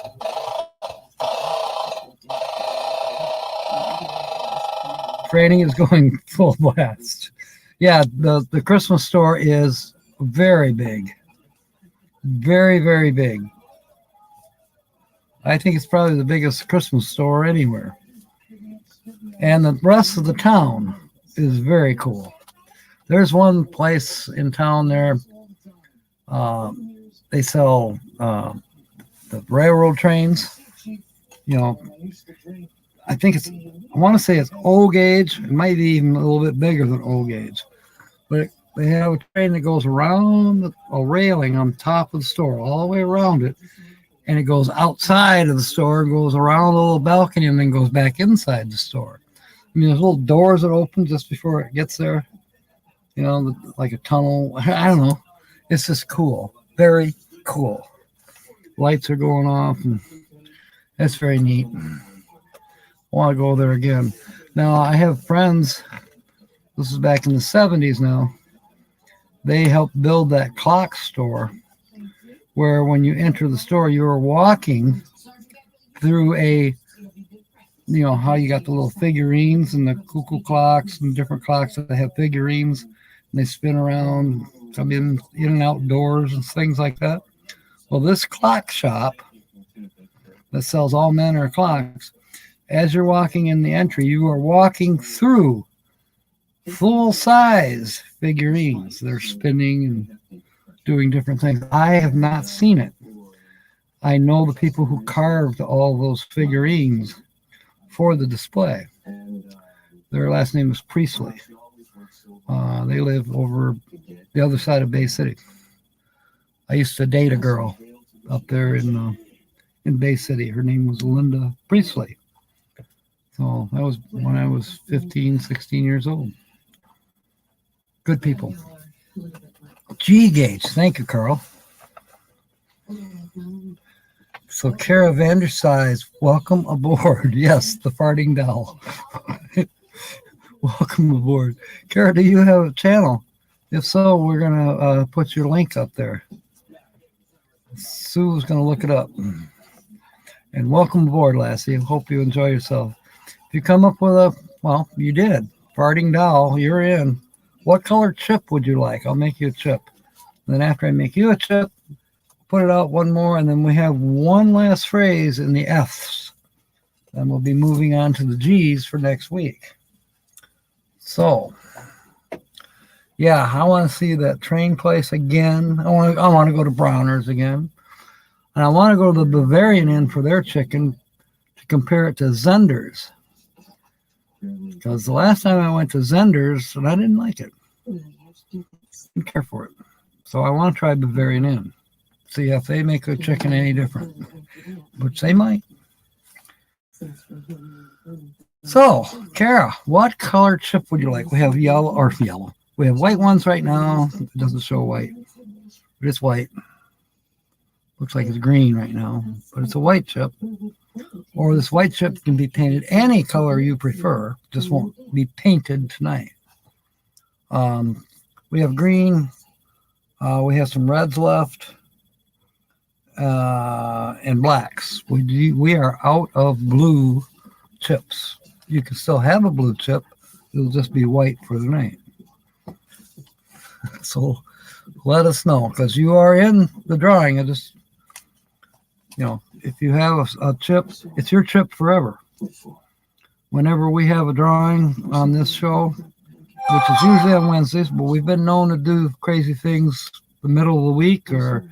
Franny is going full blast. Yeah, the Christmas store is very big. Very, very big. I think it's probably the biggest Christmas store anywhere. And the rest of the town is very cool. There's one place in town there. They sell the railroad trains. You know, I want to say it's O gauge. It might be even a little bit bigger than O gauge. But they have a train that goes around a railing on top of the store, all the way around it. and it goes outside of the store, goes around a little balcony, and then goes back inside the store. I mean, there's little doors that open just before it gets there, you know, like a tunnel. I don't know. It's just cool. Very cool. Lights are going off, and that's very neat. I want to go there again. Now, I have friends, this is back in the 70s now, they helped build that clock store where when you enter the store, you were walking through a, you know, how you got the little figurines and the cuckoo clocks and different clocks that have figurines, and they spin around, come in and out doors and things like that. Well, this clock shop that sells all manner of clocks, as you're walking in the entry, you are walking through full-size figurines. They're spinning and doing different things. I have not seen it. I know the people who carved all those figurines for the display. Their last name is Priestley. They live over the other side of Bay City. I used to date a girl up there in Bay City. Her name was Linda Priestley. So that was when I was 15, 16 years old. Good people. G-Gauge. Thank you, Carl. So Kara Vandersize, welcome aboard. Yes, the farting doll. Welcome aboard. Kara, do you have a channel? If so, we're going to put your link up there. Sue's going to look it up. And welcome aboard, Lassie. Hope you enjoy yourself. If you come up with a, well, you did. Farting doll, you're in. What color chip would you like? I'll make you a chip. And then after I make you a chip, put it out one more, and then we have one last phrase in the F's. Then we'll be moving on to the G's for next week. So, yeah, I want to see that train place again. I want to go to Bronner's again. And I want to go to the Bavarian Inn for their chicken to compare it to Zender's. Because the last time I went to Zender's, and I didn't like it. Didn't care for it. So I want to try Bavarian Inn. See if they make their chicken any different. Which they might. So, Kara, what color chip would you like? We have yellow. We have white ones right now. It doesn't show white. But it's white. Looks like it's green right now. But it's a white chip. Or this white chip can be painted any color you prefer. Just won't be painted tonight. We have green. We have some reds left. And blacks. We are out of blue chips. You can still have a blue chip. It'll just be white for the night. So let us know, because you are in the drawing. I just, you know, if you have a chip, it's your chip forever. Whenever we have a drawing on this show, which is usually on Wednesdays, but we've been known to do crazy things the middle of the week or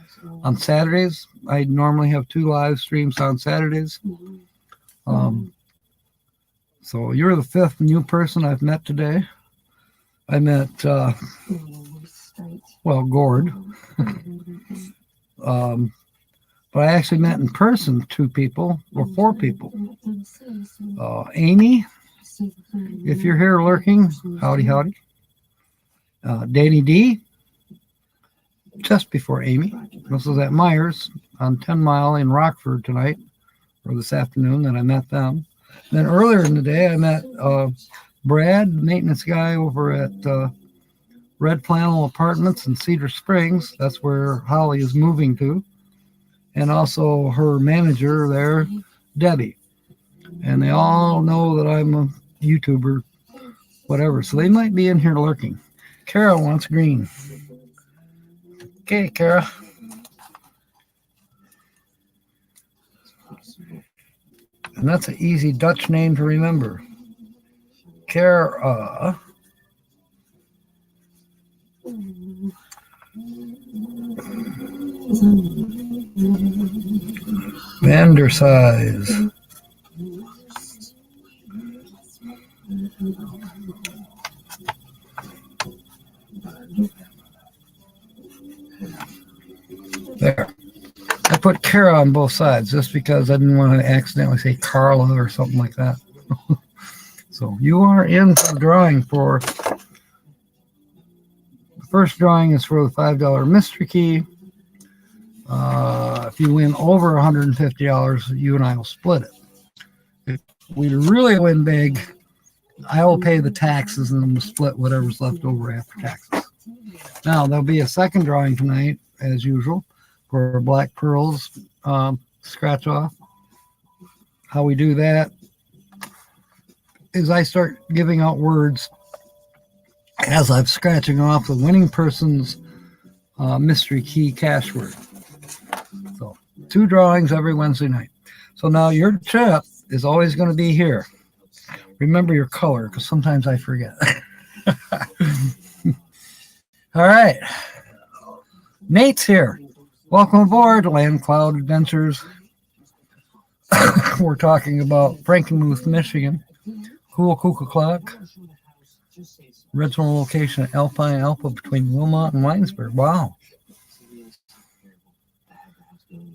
on Saturdays. I normally have 2 live streams on Saturdays. So you're the 5th new person I've met today. I met, Gord. But I actually met in person 2 people, or 4 people. Amy, if you're here lurking, howdy, howdy. Danny D, just before Amy. This was at Myers on 10 Mile in Rockford tonight, or this afternoon that I met them. Then earlier in the day, I met Brad, maintenance guy over at Red Flannel Apartments in Cedar Springs. That's where Holly is moving to. And also her manager there, Debbie. And they all know that I'm a YouTuber, whatever. So they might be in here lurking. Kara wants green. Okay, Kara. And that's an easy Dutch name to remember. Kara. Vandersize. There. I put Kara on both sides, just because I didn't want to accidentally say Carla or something like that. So you are in for the drawing for the first drawing is for the $5 mystery key. If you win over $150, you and I will split it. If we really win big, I will pay the taxes and then we'll split whatever's left over after taxes. Now, there'll be a second drawing tonight, as usual, for Black Pearls scratch off. How we do that is I start giving out words as I'm scratching off the winning person's mystery key cash word. So 2 drawings every Wednesday night. So now your chip is always going to be here. Remember your color, because sometimes I forget. All right. Nate's here. Welcome aboard, Land Cloud Adventures. We're talking about Frankenmuth, Michigan. Cool Cuckoo Clock. Original location at Alpine Alpha between Wilmot and Winesburg. Wow.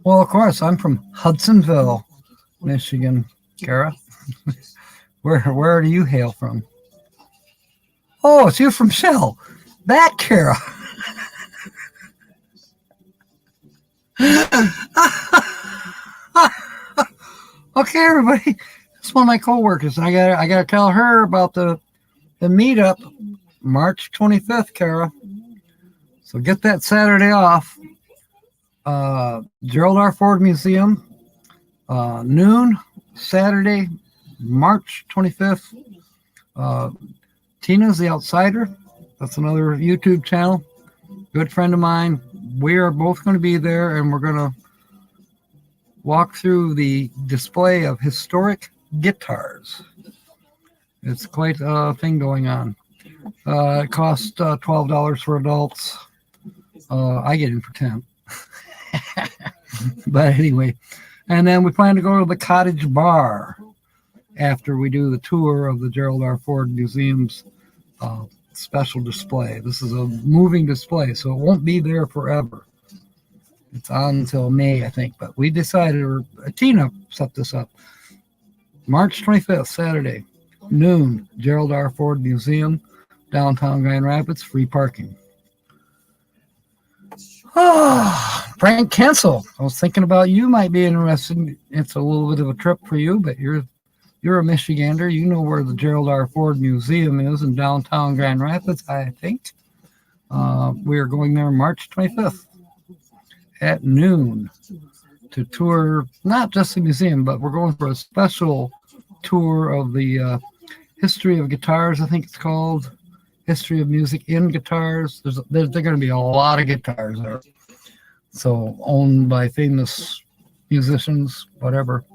Well, of course, I'm from Hudsonville, Michigan. Kara, where do you hail from? Oh, it's you from Shell. That Kara. Okay, everybody. It's one of my coworkers. I gotta tell her about the meetup, March 25th, Kara. So get that Saturday off. Gerald R. Ford Museum, noon, Saturday, March 25th. Tina's the Outsider. That's another YouTube channel. Good friend of mine. We are both going to be there, and we're going to walk through the display of historic guitars. It's quite a thing going on. It costs $12 for adults. I get in for 10. But anyway, and then we plan to go to the Cottage Bar after we do the tour of the Gerald R. Ford Museum's special display. This is a moving display, so it won't be there forever. It's on until May, I think, but we decided, or Tina set this up. March 25th, Saturday, noon, Gerald R. Ford Museum, downtown Grand Rapids, free parking. Frank Kensel. I was thinking about you might be interested. It's a little bit of a trip for you, but you're a Michigander. You know where the Gerald R. Ford Museum is in downtown Grand Rapids, I think. We are going there March 25th at noon to tour not just the museum, but we're going for a special tour of the history of guitars, I think it's called. History of music in guitars. There's going to be a lot of guitars there. So owned by famous musicians, whatever.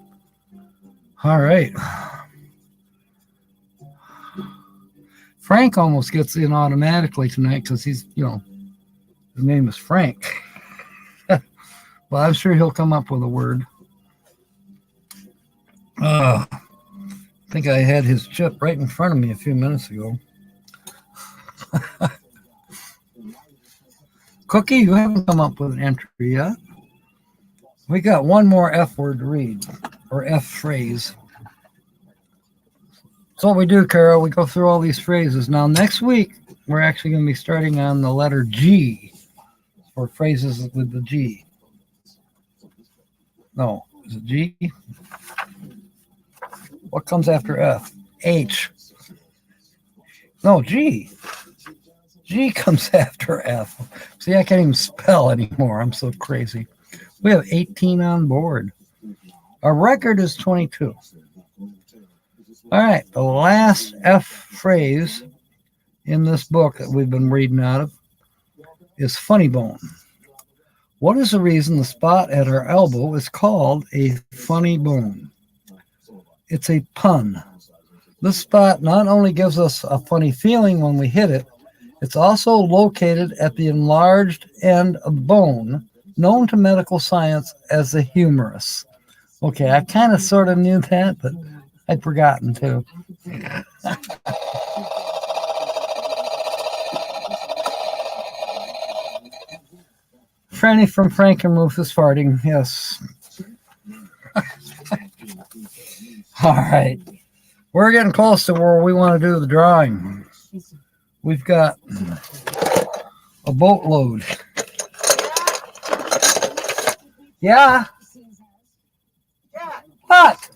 All right. Frank almost gets in automatically tonight because he's, his name is Frank. Well, I'm sure he'll come up with a word. I think I had his chip right in front of me a few minutes ago. Cookie, you haven't come up with an entry yet. We got one more F word to read, or F phrase. So what we do, Carol, we go through all these phrases. Now, next week, we're actually going to be starting on the letter G, or phrases with the G. No, is it G? What comes after F? H. No, G. G comes after F. See, I can't even spell anymore. I'm so crazy. We have 18 on board. Our record is 22. All right, the last F phrase in this book that we've been reading out of is funny bone. What is the reason the spot at our elbow is called a funny bone? It's a pun. This spot not only gives us a funny feeling when we hit it, it's also located at the enlarged end of bone, known to medical science as the humerus. Okay, I kind of sort of knew that, but I'd forgotten too. Franny from Frankenmuth is farting. Yes. All right. We're getting close to where we want to do the drawing. We've got a boatload. Yeah. Yeah, What?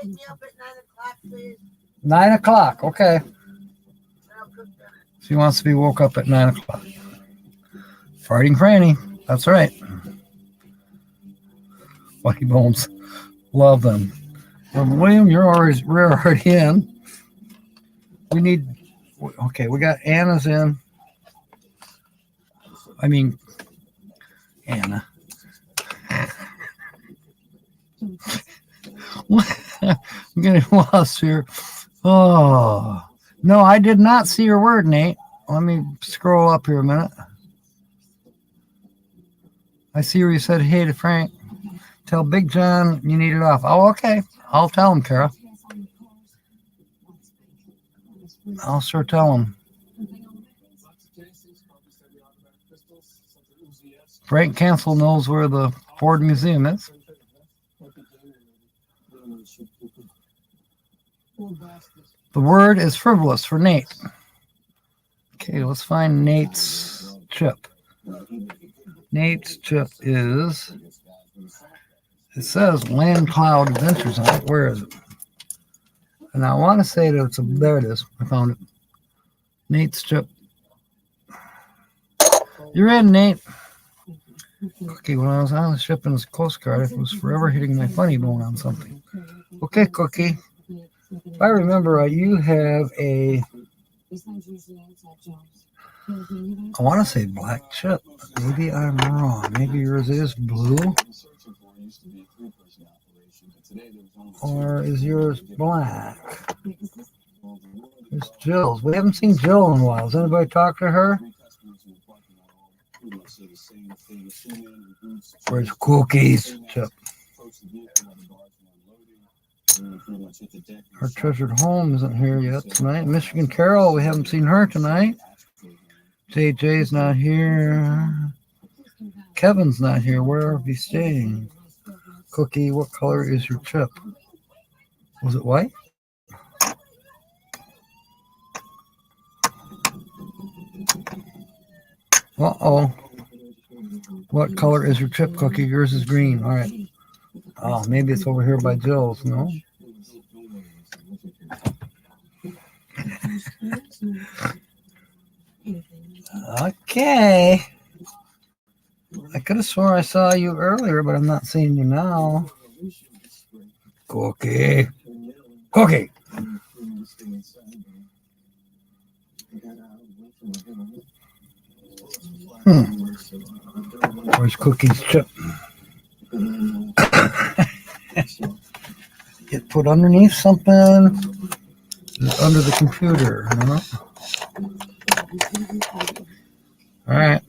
wake me up at 9 o'clock, please. 9 o'clock. Okay. And I'll cook dinner. She wants to be woke up at 9 o'clock. Farting Franny. That's right. Lucky Bones. Love them. William, we're already in. We need, okay, we got Anna's in. I mean, Anna. I'm getting lost here. Oh, no, I did not see your word, Nate. Let me scroll up here a minute. I see where you said, hey to Frank. Tell Big John you need it off. Oh, okay. I'll tell him, Kara. I'll sure tell him. Frank Cancel knows where the Ford Museum is. The word is frivolous for Nate. Okay, let's find Nate's chip. Nate's chip is, it says Land Cloud Adventures on it. Where is it? And I want to say that it's there it is. I found it. Nate's chip. You're in, Nate. Cookie, when I was on the ship in this Coast Guard, I was forever hitting my funny bone on something. Okay, Cookie. If I remember, you have a, I want to say black chip. Maybe I'm wrong. Maybe yours is blue. Or is yours black? There's Jill's. We haven't seen Jill in a while. Has anybody talked to her? Where's Cookie's chip? Her treasured home isn't here yet tonight. Michigan Carol, we haven't seen her tonight. JJ's not here. Kevin's not here. Where are we staying? Cookie, what color is your chip? Was it white? Uh-oh. What color is your chip, Cookie? Yours is green. All right. Oh, maybe it's over here by Jill's, no? Okay. I could have sworn I saw you earlier, but I'm not seeing you now. Cookie. Cookie. Where's Cookie's chip? Get put underneath something. Under the computer. Huh? All right.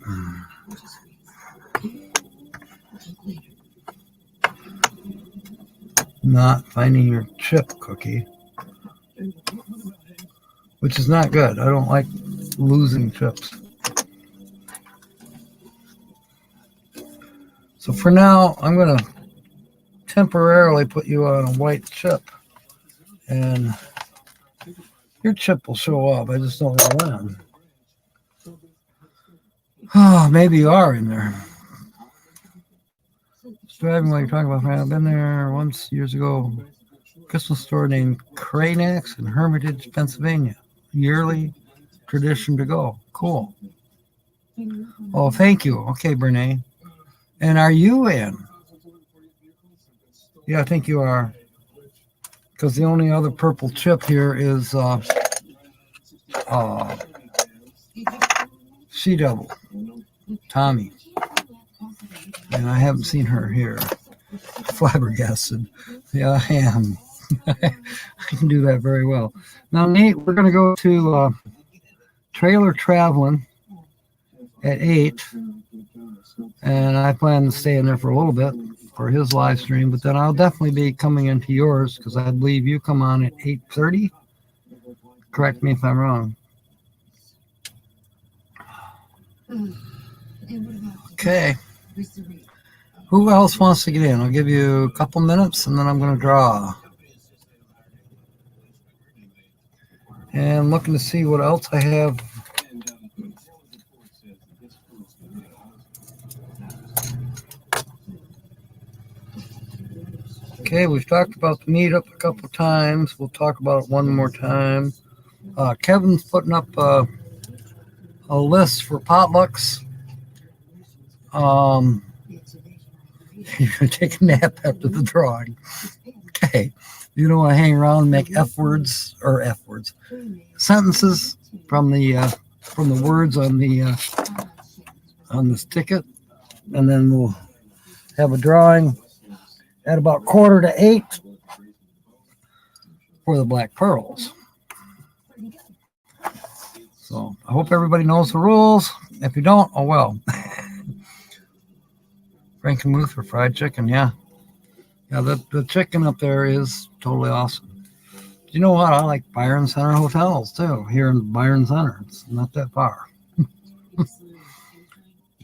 Not finding your chip, Cookie. Which is not good. I don't like losing chips. So for now, I'm going to temporarily put you on a white chip. And your chip will show up. I just don't know when. Oh, maybe you are in there. Driving while you're talking about, I've been there once years ago. Christmas store named Cranax in Hermitage, Pennsylvania. Yearly tradition to go. Cool. Oh, thank you. Okay, Brene. And are you in? Yeah, I think you are. Because the only other purple chip here is C-Double, Tommy. And I haven't seen her here. Flabbergasted. Yeah, I am. I can do that very well. Now, Nate, we're going to go to Trailer Traveling at 8. And I plan to stay in there for a little bit for his live stream. But then I'll definitely be coming into yours because I believe you come on at 8:30. Correct me if I'm wrong. Okay. Who else wants to get in? I'll give you a couple minutes and then I'm going to draw. And looking to see what else I have. Okay, we've talked about the meetup a couple times. We'll talk about it one more time. Kevin's putting up a list for potlucks. You're going to take a nap after the drawing. Okay. You don't want to hang around and make F words sentences from the words on this ticket, and then we'll have a drawing at about 7:45 for the black pearls. So I hope everybody knows the rules. If you don't, oh well. Frankenmuth for fried chicken, yeah. Yeah, the chicken up there is totally awesome. You know what? I like Byron Center hotels too. Here in Byron Center, it's not that far.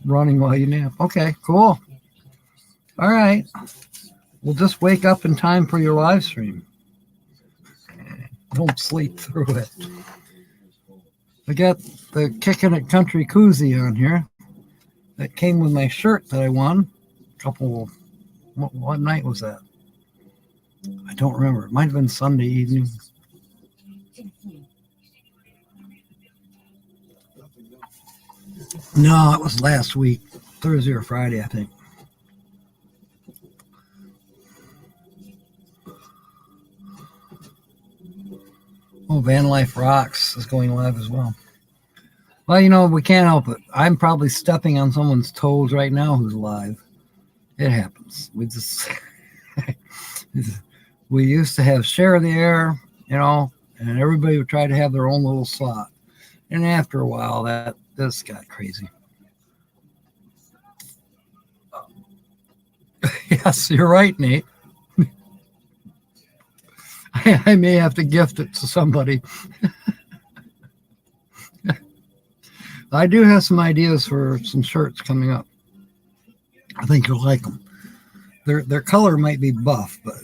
Running while you nap. Okay, cool. All right, we'll just wake up in time for your live stream. Don't sleep through it. I got the Kickin' It Country koozie on here. That came with my shirt that I won. What night was that? I don't remember. It might have been Sunday evening. No, it was last week, Thursday or Friday, I think. Oh, Van Life Rocks is going live as well. Well, you know, we can't help it. I'm probably stepping on someone's toes right now who's live. It happens. We used to have Share the Air, you know, and everybody would try to have their own little slot. And after a while, this got crazy. Yes, you're right, Nate. I may have to gift it to somebody. I do have some ideas for some shirts coming up. I think you'll like them. Their color might be buff, but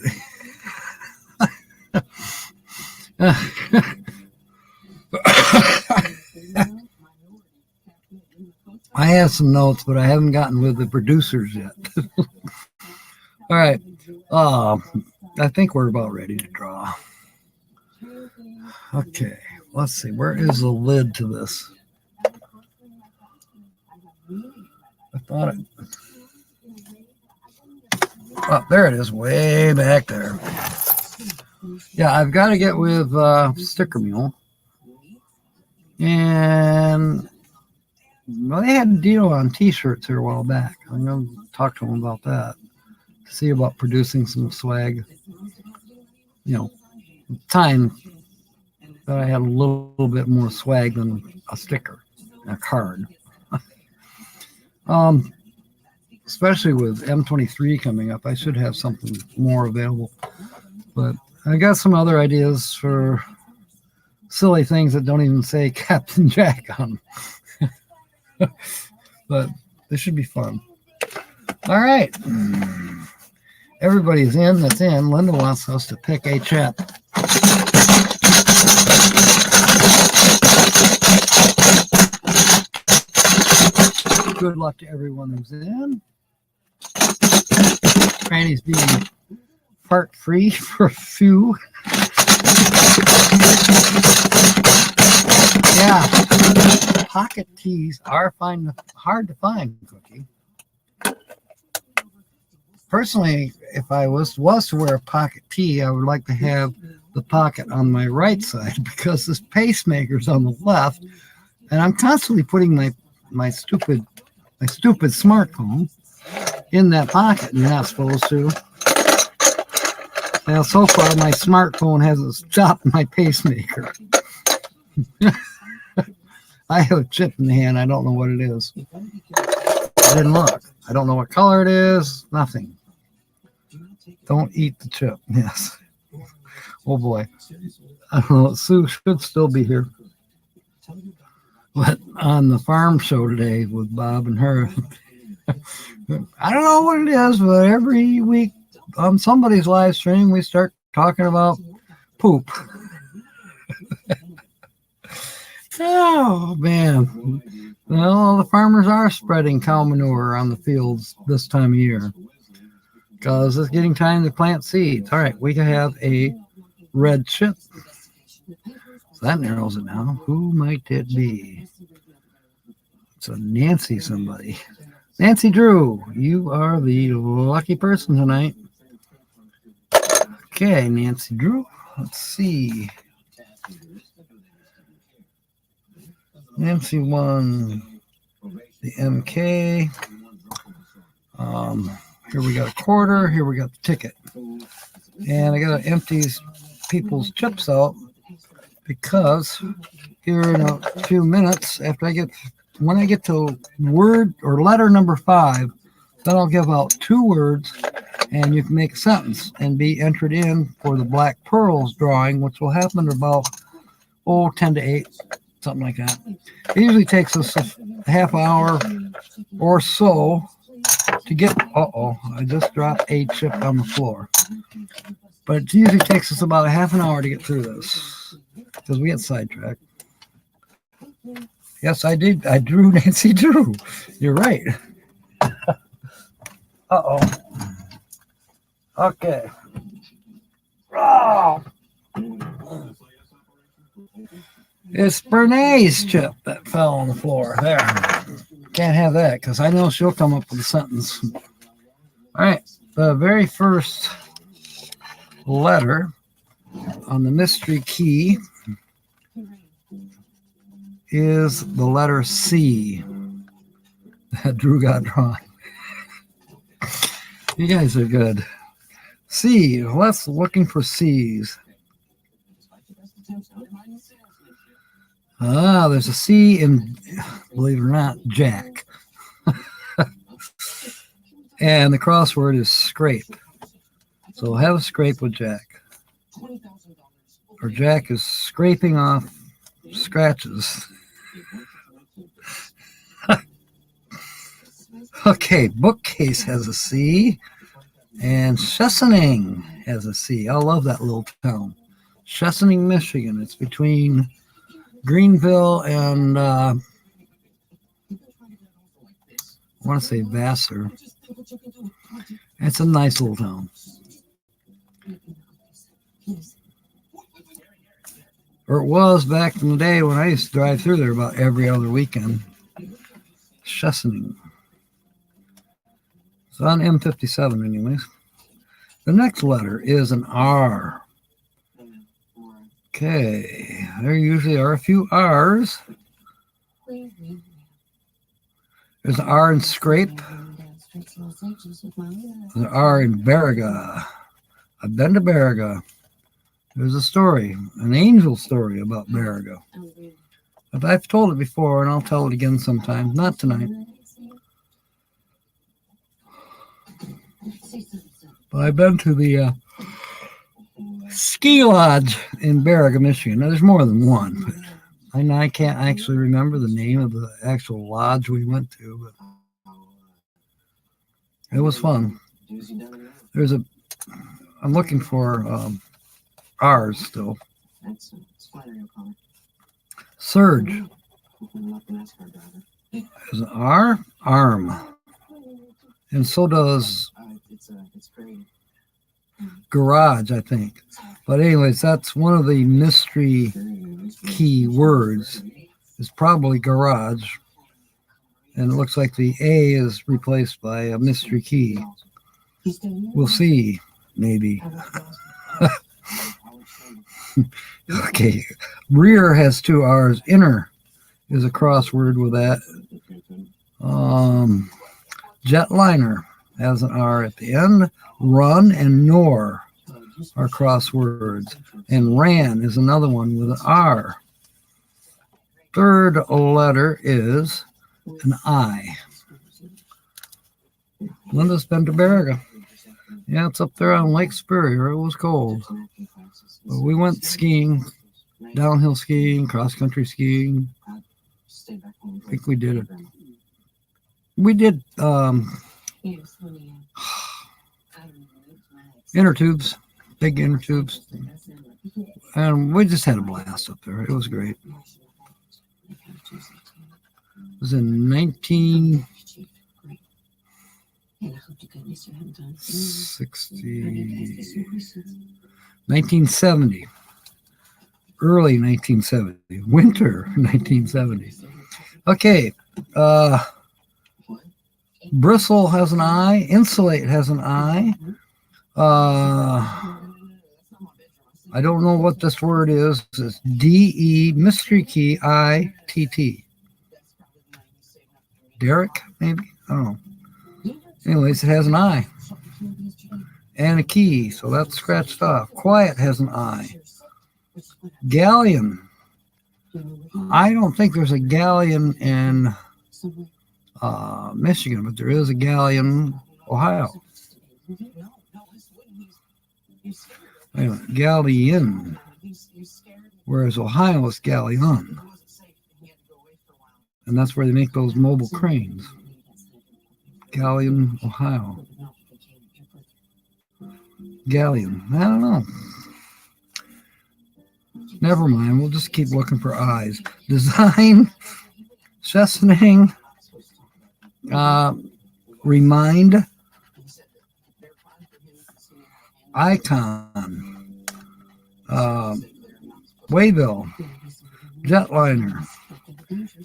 I have some notes, but I haven't gotten with the producers yet. All right. I think we're about ready to draw. Okay. Let's see. Where is the lid to this? I thought it. Oh, there it is, way back there. Yeah, I've got to get with Sticker Mule. And well, they had a deal on t-shirts here a while back. I'm going to talk to them about that. See about producing some swag. You know, time that I had a little bit more swag than a sticker, a card. Especially with M23 coming up, I should have something more available. But I got some other ideas for silly things that don't even say Captain Jack on them. But this should be fun. All right. Everybody's in that's in. Linda wants us to pick a chap. Good luck to everyone who's in. Granny's being fart free for a few. Yeah, pocket tees are hard to find, Cookie. Personally, if I was to wear a pocket tee, I would like to have the pocket on my right side because this pacemaker's on the left, and I'm constantly putting my stupid smartphone in that pocket, and you're not supposed to. Now, so far, my smartphone hasn't stopped my pacemaker. I have a chip in the hand. I don't know what it is. I didn't look. I don't know what color it is. Nothing. Don't eat the chip. Yes. Oh, boy. I don't know. Sue should still be here. But on the farm show today with Bob and her, I don't know what it is, but every week on somebody's live stream, we start talking about poop. Oh, man. Well, the farmers are spreading cow manure on the fields this time of year because it's getting time to plant seeds. All right, we can have a red chip. So that narrows it down. Who might it be? It's a Nancy somebody. Nancy Drew, you are the lucky person tonight. Okay, Nancy Drew. Let's see. Nancy won the MK. Here we got a quarter. Here we got the ticket. And I got to empty people's chips out because here in a few minutes, when I get to word or letter number 5, then I'll give out 2 words and you can make a sentence and be entered in for the Black Pearls drawing, which will happen about 10 to 8. Something like that. It usually takes us a half hour or so to get. I just dropped a chip on the floor. But it usually takes us about a half an hour to get through this because we get sidetracked. Yes, I did. I drew Nancy Drew. You're right. Okay. Oh. It's Bernays' chip that fell on the floor. There. Can't have that because I know she'll come up with a sentence. All right. The very first letter on the mystery key is the letter C that Drew got drawn. You guys are good. C. Let's looking for C's. There's a C in, believe it or not, Jack. And the crossword is scrape. So we'll have a scrape with Jack. Or Jack is scraping off scratches. Okay, bookcase has a C. And Chesaning has a C. I love that little town. Chesaning, Michigan. It's between Greenville and I want to say Vassar. It's a nice little town. Or it was back in the day when I used to drive through there about every other weekend. Chesaning. It's on M57 anyways. The next letter is an R. Okay, there usually are a few R's. There's an R in scrape. There's an R in Baraga. I've been to Baraga. There's a story, an angel story about Baraga. But I've told it before, and I'll tell it again sometime. Not tonight. But I've been to the ski lodge in Baraga, Michigan. Now, there's more than one, but I can't actually remember the name of the actual lodge we went to, but it was fun. I'm looking for R's still. Surge. There's an R, arm. And so does garage, I think. But anyways, that's one of the mystery key words. It's probably garage. And it looks like the A is replaced by a mystery key. We'll see, maybe. Okay. Rear has 2 R's. Inner is a crossword with that. Jetliner has an R at the end. Run and Nor are crosswords. And ran is another one with an R. Third letter is an I. Linda's been to Baraga. Yeah, it's up there on Lake Superior. It was cold. But we went skiing, downhill skiing, cross-country skiing. I think we did it. We did Here's funny. I don't know. Inner tubes, big inner tubes. And we just had a blast up there. It was great. It was in 1960, And I hope to goodness you haven't done 1970, early 1970, winter 1970. Okay, bristle has an I, insulate has an I. I don't know what this word is. It's D-E, mystery key, I-T-T. Derek, maybe? I don't know. Anyways, it has an I and a key, so that's scratched off. Quiet has an I. Galleon. I don't think there's a galleon in Michigan, but there is a galleon, Ohio. Anyway, galleon, whereas Ohio is galleon. And that's where they make those mobile cranes. Galleon, Ohio. Galleon. I don't know. Never mind. We'll just keep looking for eyes. Design. Chessening. Remind. Icon. Waybill. Jetliner.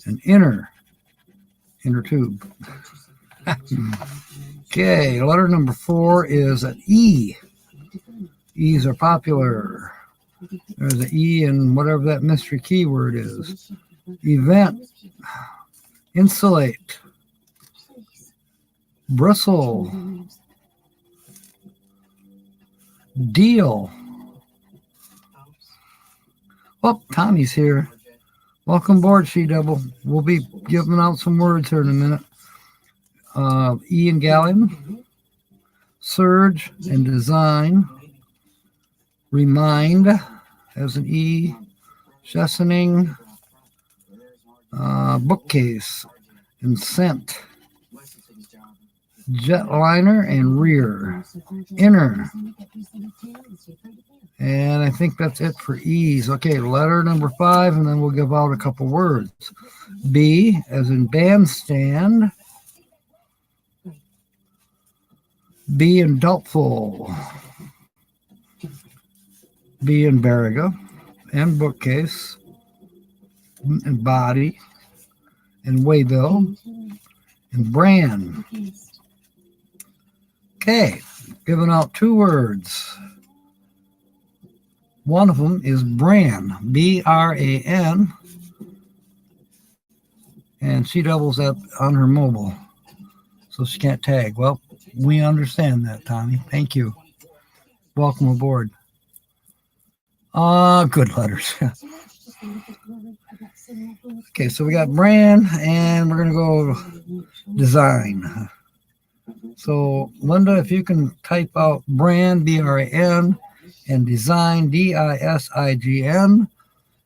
An inner tube. Okay, letter number 4 is an E. E's are popular. There's an E in whatever that mystery keyword is. Event. Insulate. Bristle. Deal. Oh, Tommy's here. Welcome aboard, She-Devil. We'll be giving out some words here in a minute. E and galleon. Surge and design. Remind as an E. Chessening. Bookcase and scent. Jetliner and rear. Inner. And I think that's it for E's. Okay, letter number 5, and then we'll give out a couple words. B as in bandstand. B in doubtful. B in Bariga. And bookcase. And body. And waybill. And brand. Okay, giving out 2 words. One of them is brand, B-R-A-N, and She-Devil's on her mobile, so she can't tag. Well, we understand that, Tommy. Thank you. Welcome aboard. Good letters. Okay, so we got brand, and we're going to go design. So, Linda, if you can type out brand, B-R-A-N, and design, D-I-S-I-G-N,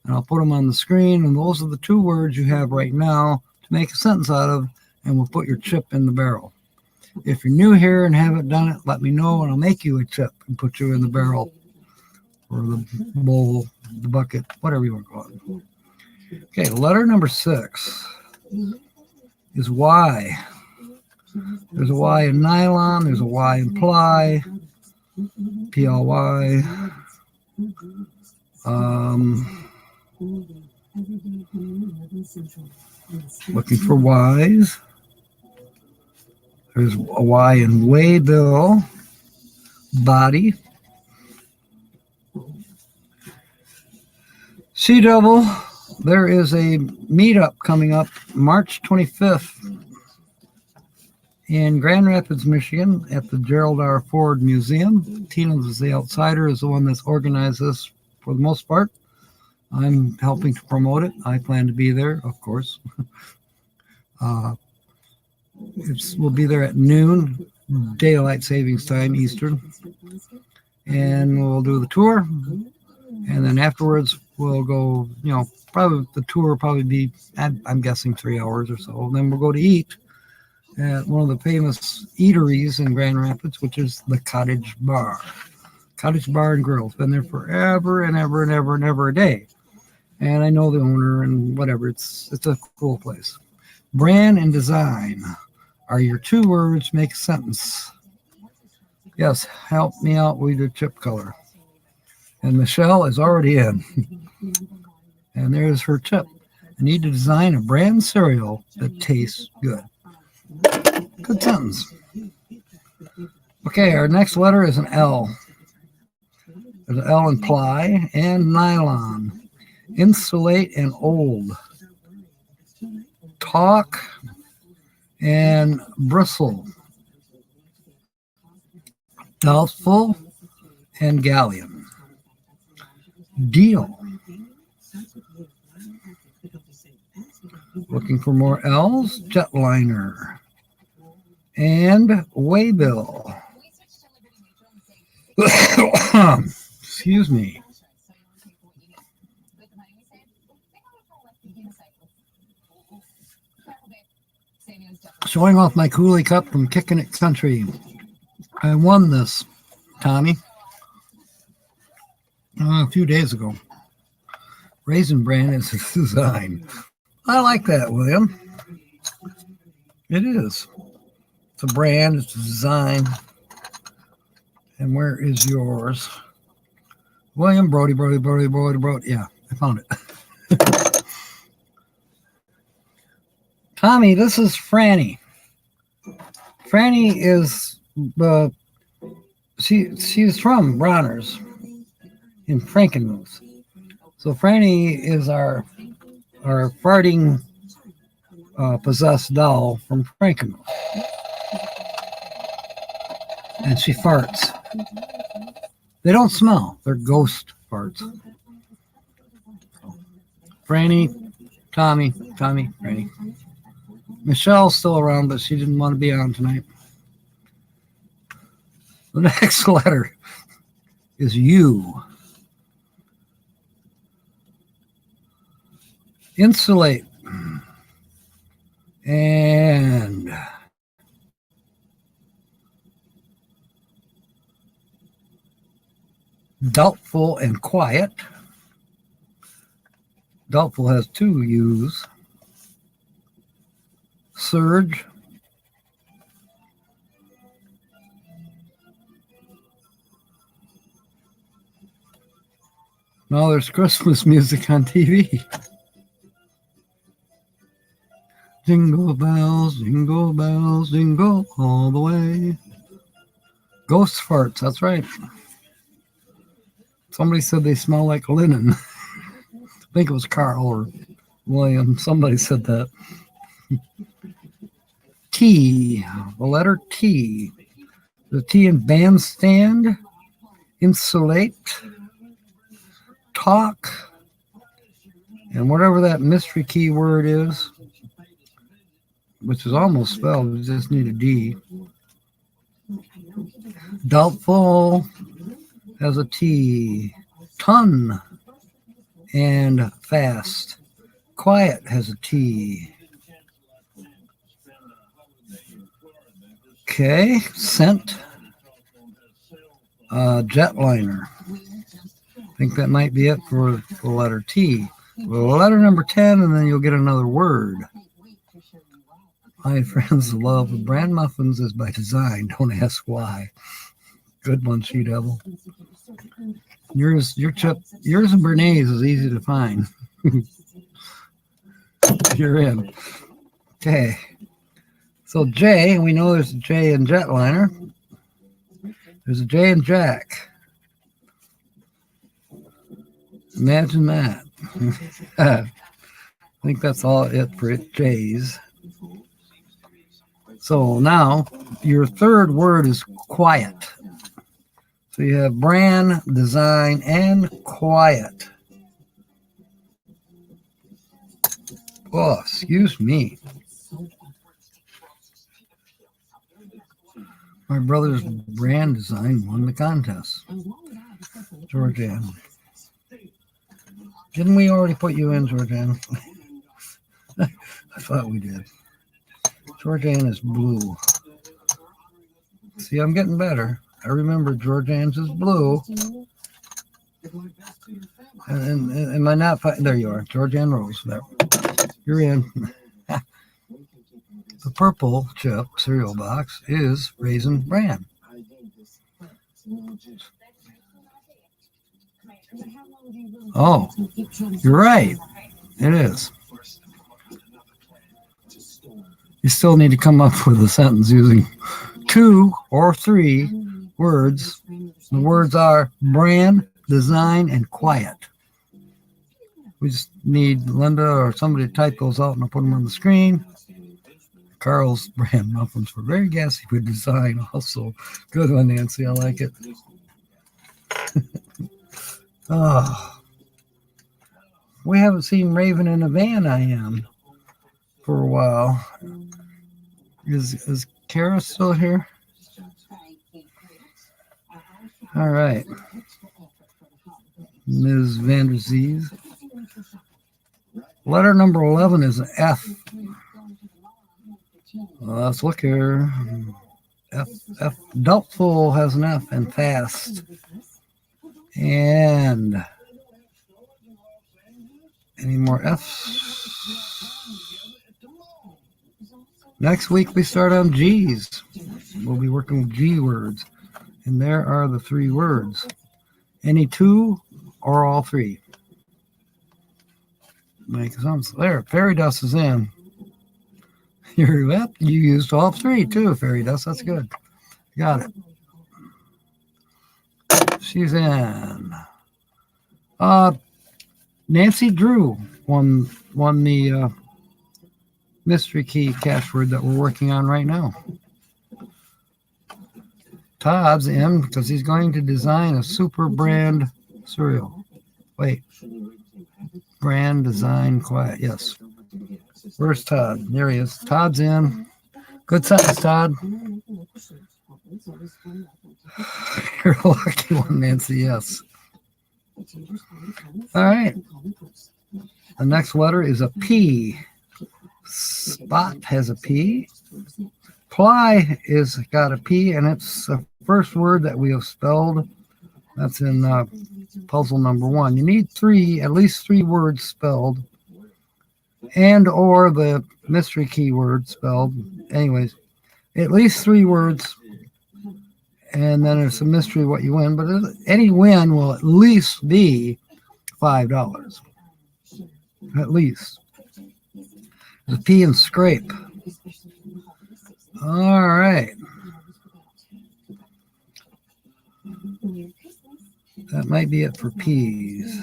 and I'll put them on the screen, and those are the 2 words you have right now to make a sentence out of, and we'll put your chip in the barrel. If you're new here and haven't done it, let me know, and I'll make you a chip and put you in the barrel, or the bowl, the bucket, whatever you want to call it. Okay, letter number 6 is Y. There's a Y in nylon. There's a Y in ply. P-L-Y. Looking for Y's. There's a Y in waybill. Body. She-Devil. There is a meetup coming up March 25th. In Grand Rapids, Michigan, at the Gerald R. Ford Museum. Tina the Outsider is the one that's organized this for the most part. I'm helping to promote it. I plan to be there, of course. We'll be there at noon, daylight savings time, Eastern. And we'll do the tour. And then afterwards, we'll go, probably the tour will probably be, I'm guessing 3 hours or so. And then we'll go to eat. at one of the famous eateries in Grand Rapids, which is the Cottage Bar. Cottage Bar and Grill. It's been there forever and ever and ever and ever a day. And I know the owner and whatever. It's a cool place. Brand and design are your two words, make a sentence. Yes, help me out with your chip color. And Michelle is already in. And there's her chip. I need to design a brand cereal that tastes good. Good sentence. Okay, our next letter is an L. There's an L in ply and nylon. Insulate and old. Talk and bristle. Doubtful and galleon. Deal. Looking for more L's. Jetliner. And waybill. Excuse me. Showing off my Cooley Cup from Kicking It Country. I won this, Tommy, a few days ago. Raisin Bran is a design. I like that, William. It is. It's a brand, it's a design. And where is yours? William Brody. Yeah, I found it. Tommy, this is Franny. Franny is she's from Bronner's in Frankenmuth. So Franny is our farting possessed doll from Frankenmuth. And she farts. They don't smell. They're ghost farts. Franny, Tommy, Franny. Michelle's still around, but she didn't want to be on tonight. The next letter is U. Insulate. And doubtful and quiet. Doubtful has two U's. Surge. Now there's Christmas music on TV. Jingle bells, jingle all the way. Ghost farts, that's right. Somebody said they smell like linen. I think it was Carl or William. Somebody said that. T, the letter T. The T in bandstand, insulate, talk, and whatever that mystery key word is, which is almost spelled, we just need a D. Doubtful has a T. Ton and fast. Quiet has a T. Okay, scent. Jetliner. I think that might be it for the letter T. Well, letter number 10, and then you'll get another word. My friends love brand muffins is by design. Don't ask why. Good one, She Devil. Yours and Bernays is easy to find. You're in. Okay. So J, we know there's a J in Jetliner. There's a J in Jack. Imagine that. I think that's all it for it, J's. So now your third word is quiet. So you have brand, design, and quiet. Oh, excuse me. My brother's brand design won the contest. Georgianne. Didn't we already put you in, Georgianne? I thought we did. Georgian is blue. See, I'm getting better. I remember Georgian's is blue. And am I not? There you are, Georgian Rose. There, you're in. The purple chip cereal box is Raisin Bran. Oh, you're right. It is. You still need to come up with a sentence using 2 or 3 words. The words are brand, design, and quiet. We just need Linda or somebody to type those out and I'll put them on the screen. Carl's brand muffins were very gassy with design also. Good one, Nancy. I like it. Oh, we haven't seen Raven in a van, I am, for a while. Is Kara still here? All right. Ms. Vander Zees. Letter number 11 is an F. Let's look here. F. Doubtful has an F and fast. And any more F's? Next week we start on G's. We'll be working with G words. And there are the 3 words. Any 2 or all 3? Make sense. There, fairy dust is in. You used all 3 too, fairy dust. That's good. Got it. She's in. Nancy Drew won the mystery key cash word that we're working on right now. Todd's in because he's going to design a super brand cereal. Wait. Brand, design, quiet. Yes. Where's Todd? There he is. Todd's in. Good sentence, Todd. You're a lucky one, Nancy. Yes. All right. The next letter is a P. Spot has a P. Ply is got a P, and it's the first word that we have spelled. That's in puzzle number 1. You need at least 3 words spelled, and or the mystery keyword spelled. Anyways, at least 3 words, and then it's a mystery what you win. But any win will at least be $5. At least. The P and scrape. All right. That might be it for P's.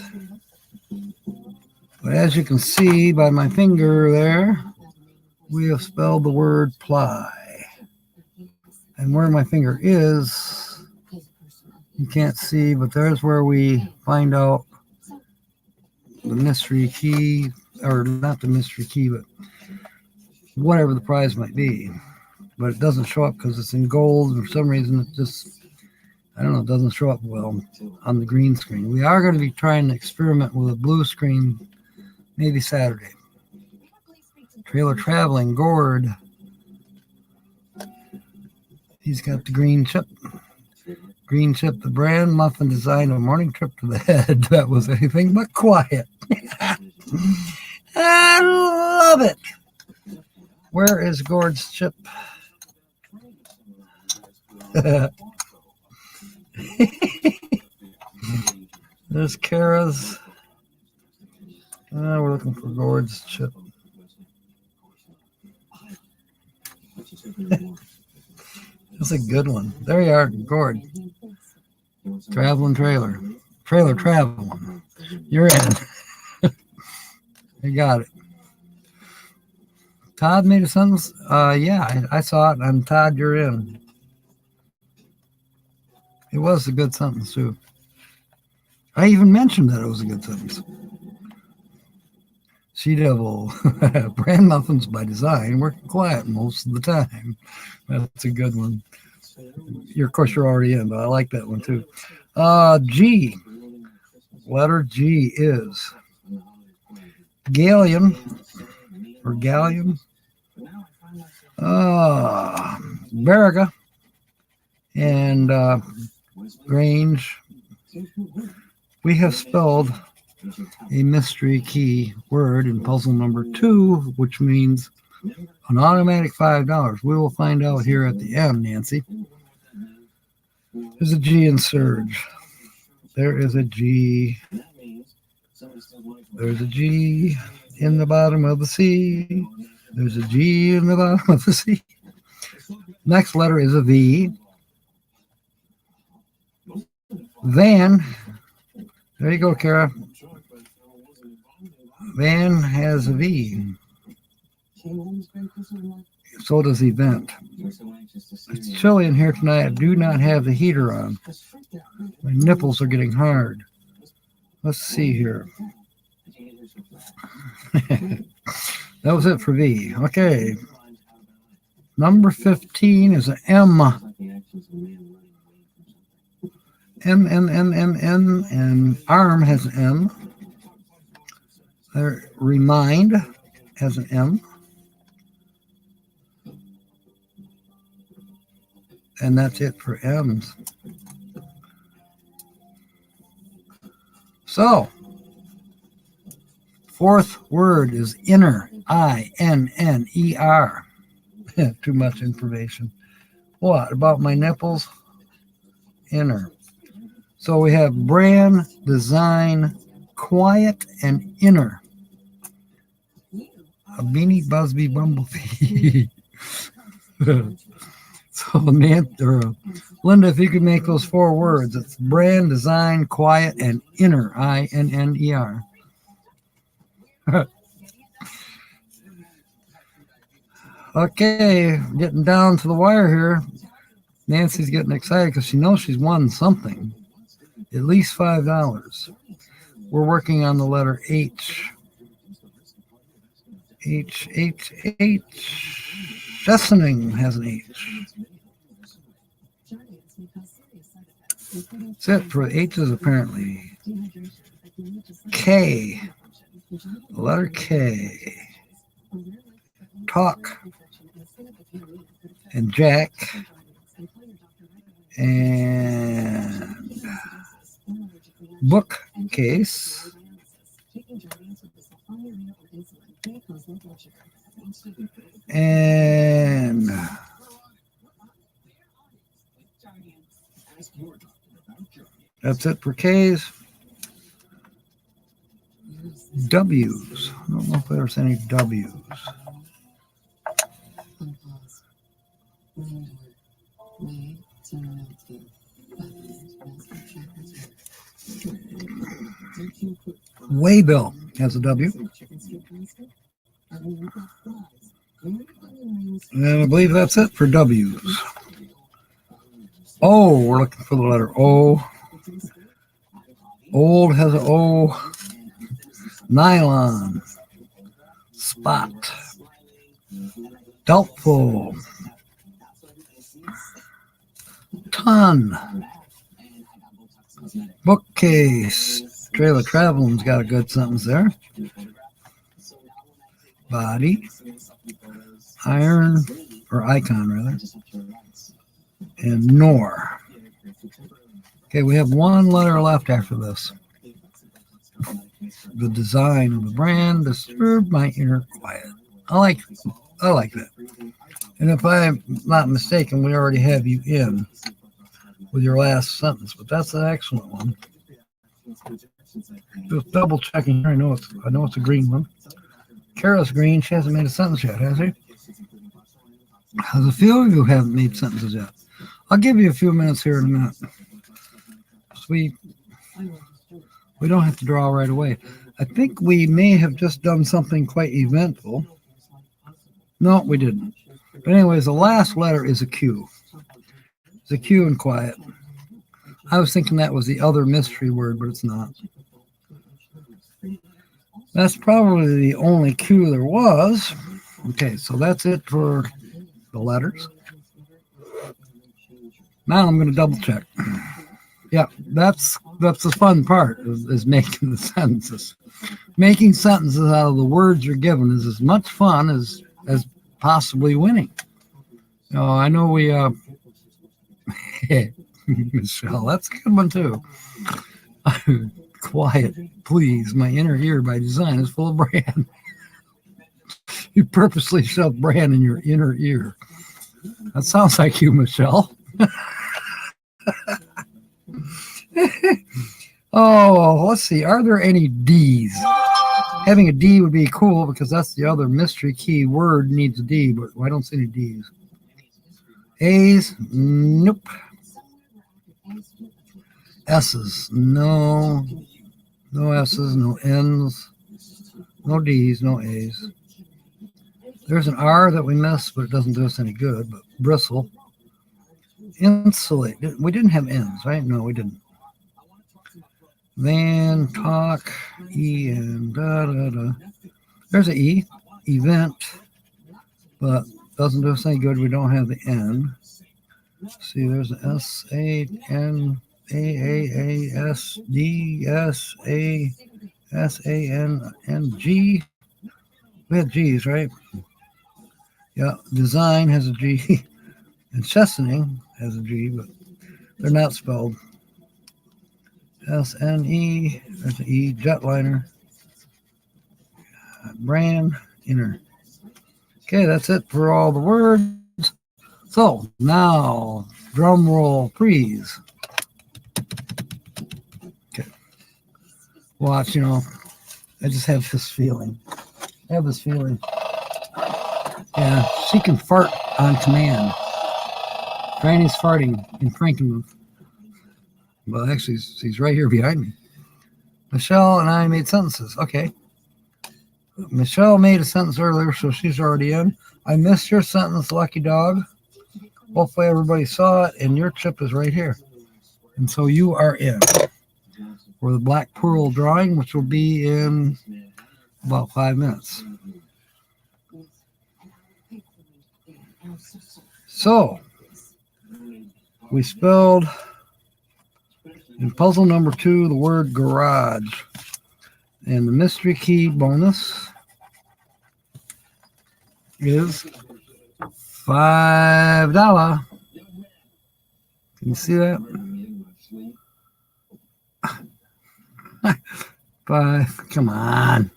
But as you can see by my finger there, we have spelled the word ply. And where my finger is, you can't see, but there's where we find out the mystery key, or not the mystery key, but whatever the prize might be. But it doesn't show up because it's in gold. For some reason, it just, I don't know, it doesn't show up well on the green screen. We are going to be trying to experiment with a blue screen maybe Saturday. Trailer Traveling, Gord. He's got the green chip. Green chip, the brand muffin design, a morning trip to the head. That was anything but quiet. I love it. Where is Gord's chip? There's Kara's. We're looking for Gord's chip. That's a good one. There you are, Gord. Traveling trailer. Trailer traveling. You're in. You got it. Todd made a sentence? Yeah, I saw it. And Todd, you're in. It was a good sentence, too. I even mentioned that it was a good sentence. She Devil, brand muffins by design, working quiet most of the time. That's a good one. Of course, you're already in, but I like that one, too. G. Letter G is Galleon, or Galleon. Beriga and Grange. We have spelled a mystery key word in puzzle number 2, which means an automatic $5. We will find out here at the end, Nancy. There's a G in Surge. There is a G. There's a G in the bottom of the sea. There's a G in the bottom of the sea. Next letter is a V. Van. There you go, Kara. Van has a V. So does event. It's chilly in here tonight. I do not have the heater on. My nipples are getting hard. Let's see here. That was it for V. Okay. Number 15 is an M. M, and arm has an M. Remind has an M. And that's it for M's. So, fourth word is inner. I-N-N-E-R. Too much information. What about my nipples? Inner. So we have brand, design, quiet, and inner. A Beanie Busby Bumblebee. So, Linda, if you could make those 4 words, it's brand, design, quiet, and inner. I-N-N-E-R. Okay, getting down to the wire here. Nancy's getting excited because she knows she's won something. At least $5. We're working on the letter H. H. Chesaning has an H. That's it for H's apparently. K. The letter K. Talk. And Jack. And bookcase. And that's it for K's. W's. I don't know if there's any W's. Waybill has a W. And I believe that's it for W's. O, we're looking for the letter O. Old has an O. Nylon. Spot. Doubtful. Ton. Bookcase. Trailer Traveling's got a good sentence there. Body. Iron, or icon rather. And nor. Okay, we have one letter left after this. The design of the brand disturbed my inner quiet. I like that. And if I'm not mistaken, we already have you in with your last sentence, but that's an excellent one. Just double checking here. I know it's a green one. Kara's green. She hasn't made a sentence yet, has she? There's a few of you haven't made sentences yet. I'll give you a few minutes here in a minute. So we don't have to draw right away. I think we may have just done something quite eventful. No, we didn't. But anyways, the last letter is a Q. It's a Q in quiet. I was thinking that was the other mystery word, but it's not. That's probably the only Q there was. Okay, so that's it for the letters. Now I'm going to double check. Yeah, that's the fun part is making the sentences. Making sentences out of the words you're given is as much fun as possibly winning. I know we Michelle, that's a good one too. Quiet, please. My inner ear by design is full of bran. You purposely shoved bran in your inner ear. That sounds like you, Michelle. Oh, let's see. Are there any D's? Having a D would be cool because that's the other mystery key word needs a D, but I don't see any D's. A's? Nope. S's? No. No S's, no N's, no D's, no A's. There's an R that we missed, but it doesn't do us any good. But bristle. Insulate. We didn't have N's, right? No, we didn't. Then talk, E and da. There's an E, event, but doesn't do us any good. We don't have the N. See, there's an S, A, N, A, S, D, S, A, S, A, N, and G. We had G's, right? Yeah, design has a G, and Chesaning has a G, but they're not spelled. S-N-E, there's an E, jetliner, brand, inner. Okay, that's it for all the words. So now, drum roll, please. Okay. Watch, I just have this feeling. Yeah, she can fart on command. Granny's farting in Frankenmuth. Well, actually, she's right here behind me. Michelle and I made sentences. Okay. Michelle made a sentence earlier, so she's already in. I missed your sentence, lucky dog. Hopefully everybody saw it, and your chip is right here. And so you are in for the Black Pearl drawing, which will be in about 5 minutes. So, we spelled in puzzle number 2 the word garage. And the mystery key bonus is $5. Can you see that? 5. Come on.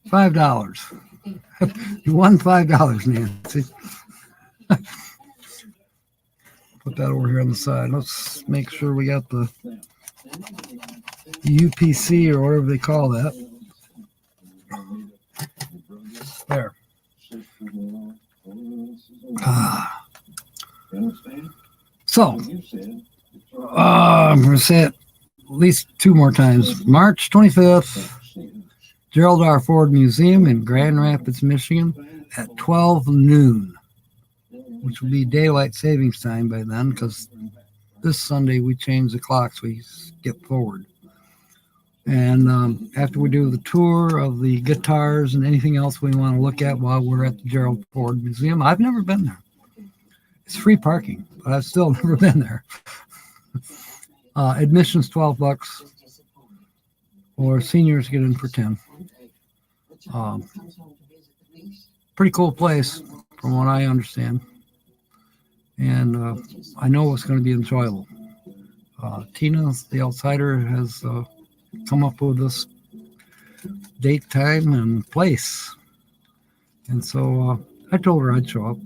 $5. You won $5, Nancy. Put that over here on the side. Let's make sure we got the UPC or whatever they call that. There. So, I'm going to say it at least 2 more times. March 25th, Gerald R. Ford Museum in Grand Rapids, Michigan at 12 noon, which will be daylight savings time by then because this Sunday we change the clocks. We skip forward. And after we do the tour of the guitars and anything else we want to look at while we're at the Gerald Ford Museum, I've never been there. It's free parking, but I've still never been there. Admission's $12, or seniors get in for 10. Pretty cool place, from what I understand, and I know it's going to be enjoyable. Tina, the outsider, has come up with this date, time, and place, and so I told her I'd show up.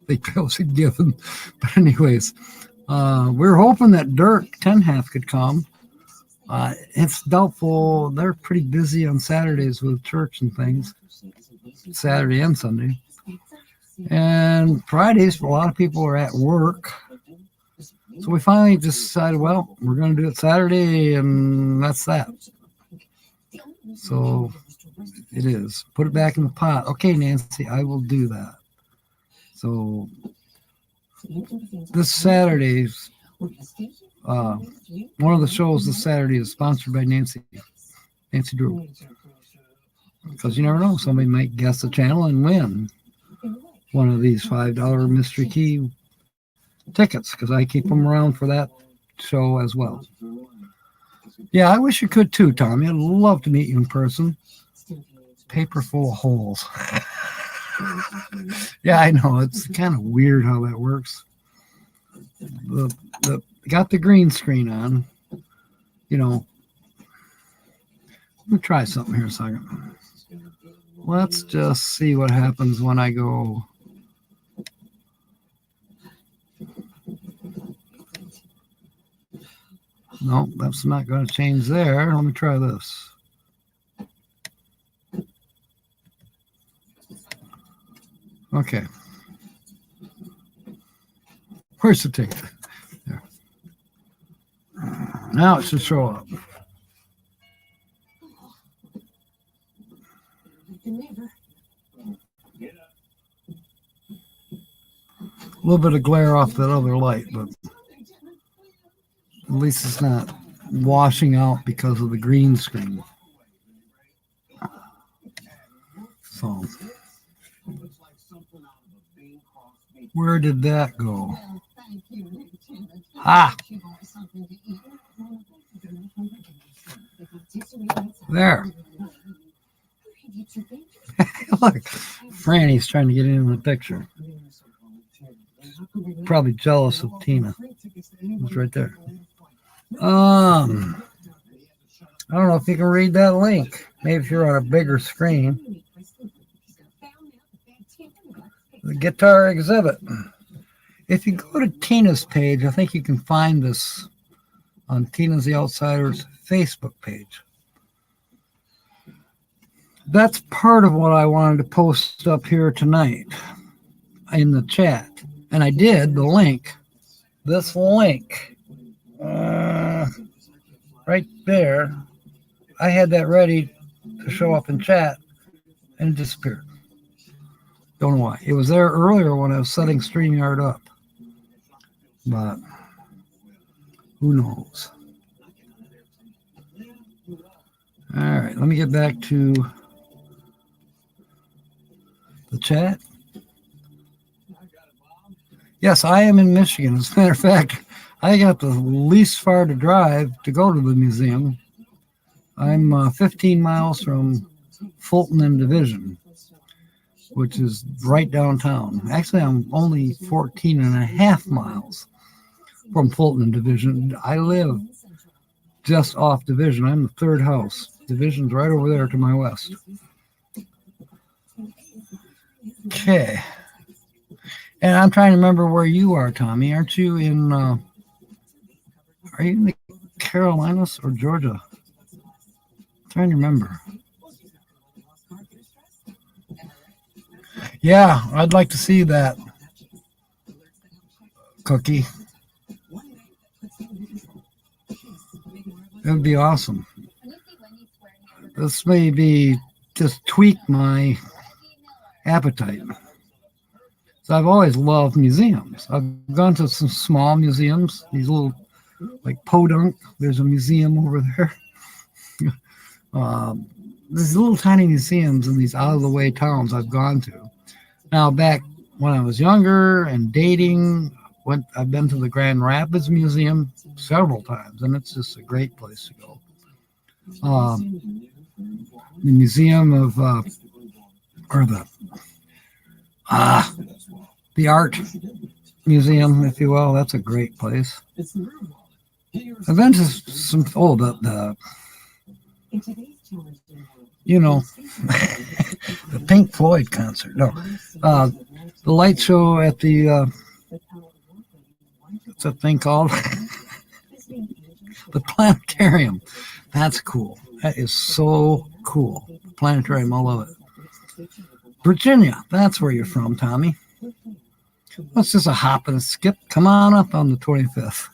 They was a given, but anyways, we're hoping that Dirk Tenhalf could come. It's doubtful. They're pretty busy on Saturdays with church and things, Saturday and Sunday. And Fridays, a lot of people are at work. So we finally decided, well, we're going to do it Saturday, and that's that. So it is. Put it back in the pot. Okay, Nancy, I will do that. So this Saturday's, one of the shows this Saturday is sponsored by Nancy Drew. Because you never know, somebody might guess the channel and win one of these $5 mystery key tickets, because I keep them around for that show as well. Yeah, I wish you could too, Tommy. I'd love to meet you in person. Paper full of holes. Yeah, I know. It's kind of weird how that works. Got the green screen on. You know, let me try something here a second. Let's just see what happens when I go. No, that's not going to change there. Let me try this. Okay. Where's the ticket? There. Now it should show up. A little bit of glare off that other light, but at least it's not washing out because of the green screen. So, where did that go? Ah! There. Look, Franny's trying to get in the picture. Probably jealous of Tina. It's right there. I don't know if you can read that link. Maybe if you're on a bigger screen. The guitar exhibit. If you go to Tina's page, I think you can find this on Tina's the Outsider's Facebook page. That's part of what I wanted to post up here tonight in the chat. And I did the link. This link. Right there. I had that ready to show up in chat and it disappeared. Don't know why. It was there earlier when I was setting StreamYard up. But who knows? All right, let me get back to the chat. Yes, I am in Michigan. As a matter of fact, I got the least far to drive to go to the museum. I'm 15 miles from Fulton and Division, which is right downtown. Actually, I'm only 14 and a half miles from Fulton and Division. I live just off Division. I'm the third house. Division's right over there to my west. Okay. And I'm trying to remember where you are, Tommy. Aren't you in, are you in the Carolinas or Georgia? I'm trying to remember. Yeah, I'd like to see that, Cookie. That would be awesome. This may be just tweak my appetite. So I've always loved museums. I've gone to some small museums, these little, like Podunk. There's a museum over there. There's little tiny museums in these out-of-the-way towns I've gone to. Now, back when I was younger and dating, I've been to the Grand Rapids Museum several times, and it's just a great place to go. The Museum of, or the Art Museum, if you will, that's a great place. I've been to some, you know, the Pink Floyd concert. No, the light show at the, what's that thing called? The planetarium. That's cool. That is so cool. Planetarium, I love it. Virginia, that's where you're from, Tommy. That's just a hop and a skip. Come on up on the 25th.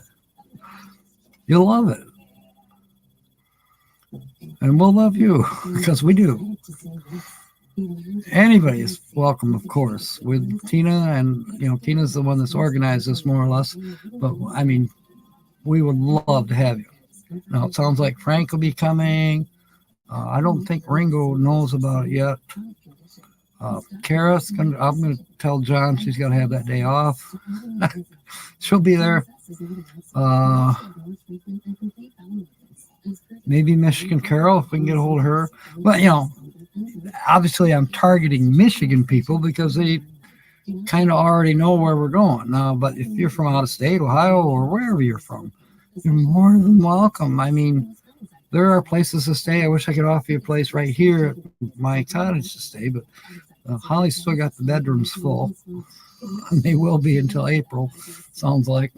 You'll love it. And we'll love you, because we do. Anybody is welcome, of course, with Tina, and, you know, Tina's the one that's organized this more or less. But, I mean, we would love to have you. Now, it sounds like Frank will be coming. I don't think Ringo knows about it yet. Kara's I'm going to tell John she's got to have that day off. She'll be there. maybe Michigan Carol if we can get a hold of her. But obviously I'm targeting Michigan people because they kind of already know where we're going now. But if you're from out of state, Ohio, or wherever you're from, you're more than welcome. I mean, there are places to stay. I wish I could offer you a place right here at my cottage to stay, but Holly's still got the bedrooms full. They will be until April, sounds like.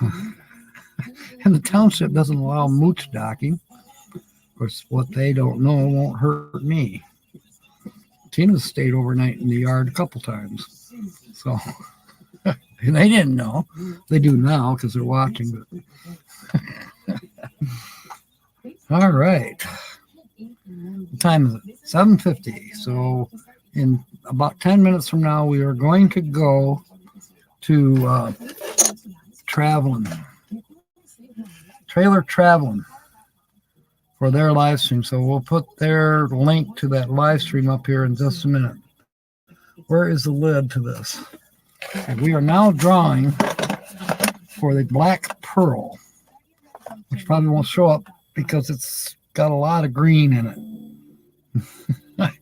And the township doesn't allow mooch docking. Of course, what they don't know won't hurt me. Tina's stayed overnight in the yard a couple times. So, and they didn't know. They do now because they're watching. But all right. What time is it? 7:50. So in about 10 minutes from now, we are going to go to Trailer Traveling for their live stream. So we'll put their link to that live stream up here in just a minute. Where is the lid to this? And we are now drawing for the Black Pearl, which probably won't show up because it's got a lot of green in it. That's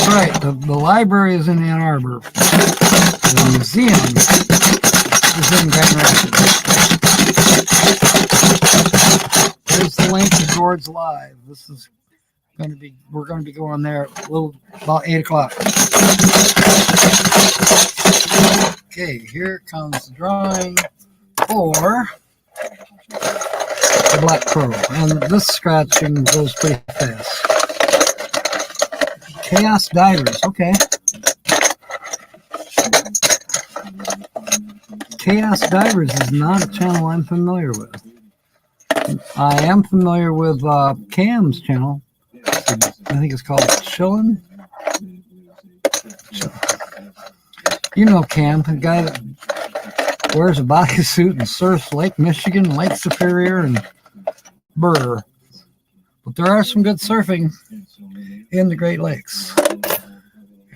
right. The library is in Ann Arbor. The museum is in Grand Rapids. There's the link to Gord's Live. This is going to be, we're going to be going there about 8 o'clock. Okay, here comes the drawing for the Black Pearl. And this scratching goes pretty fast. Chaos Divers, okay. Chaos Divers is not a channel I'm familiar with. I am familiar with Cam's channel. I think it's called Chillin'. You know Cam, the guy that wears a bodysuit and surfs Lake Michigan, Lake Superior, and Burr. But there are some good surfing in the Great Lakes.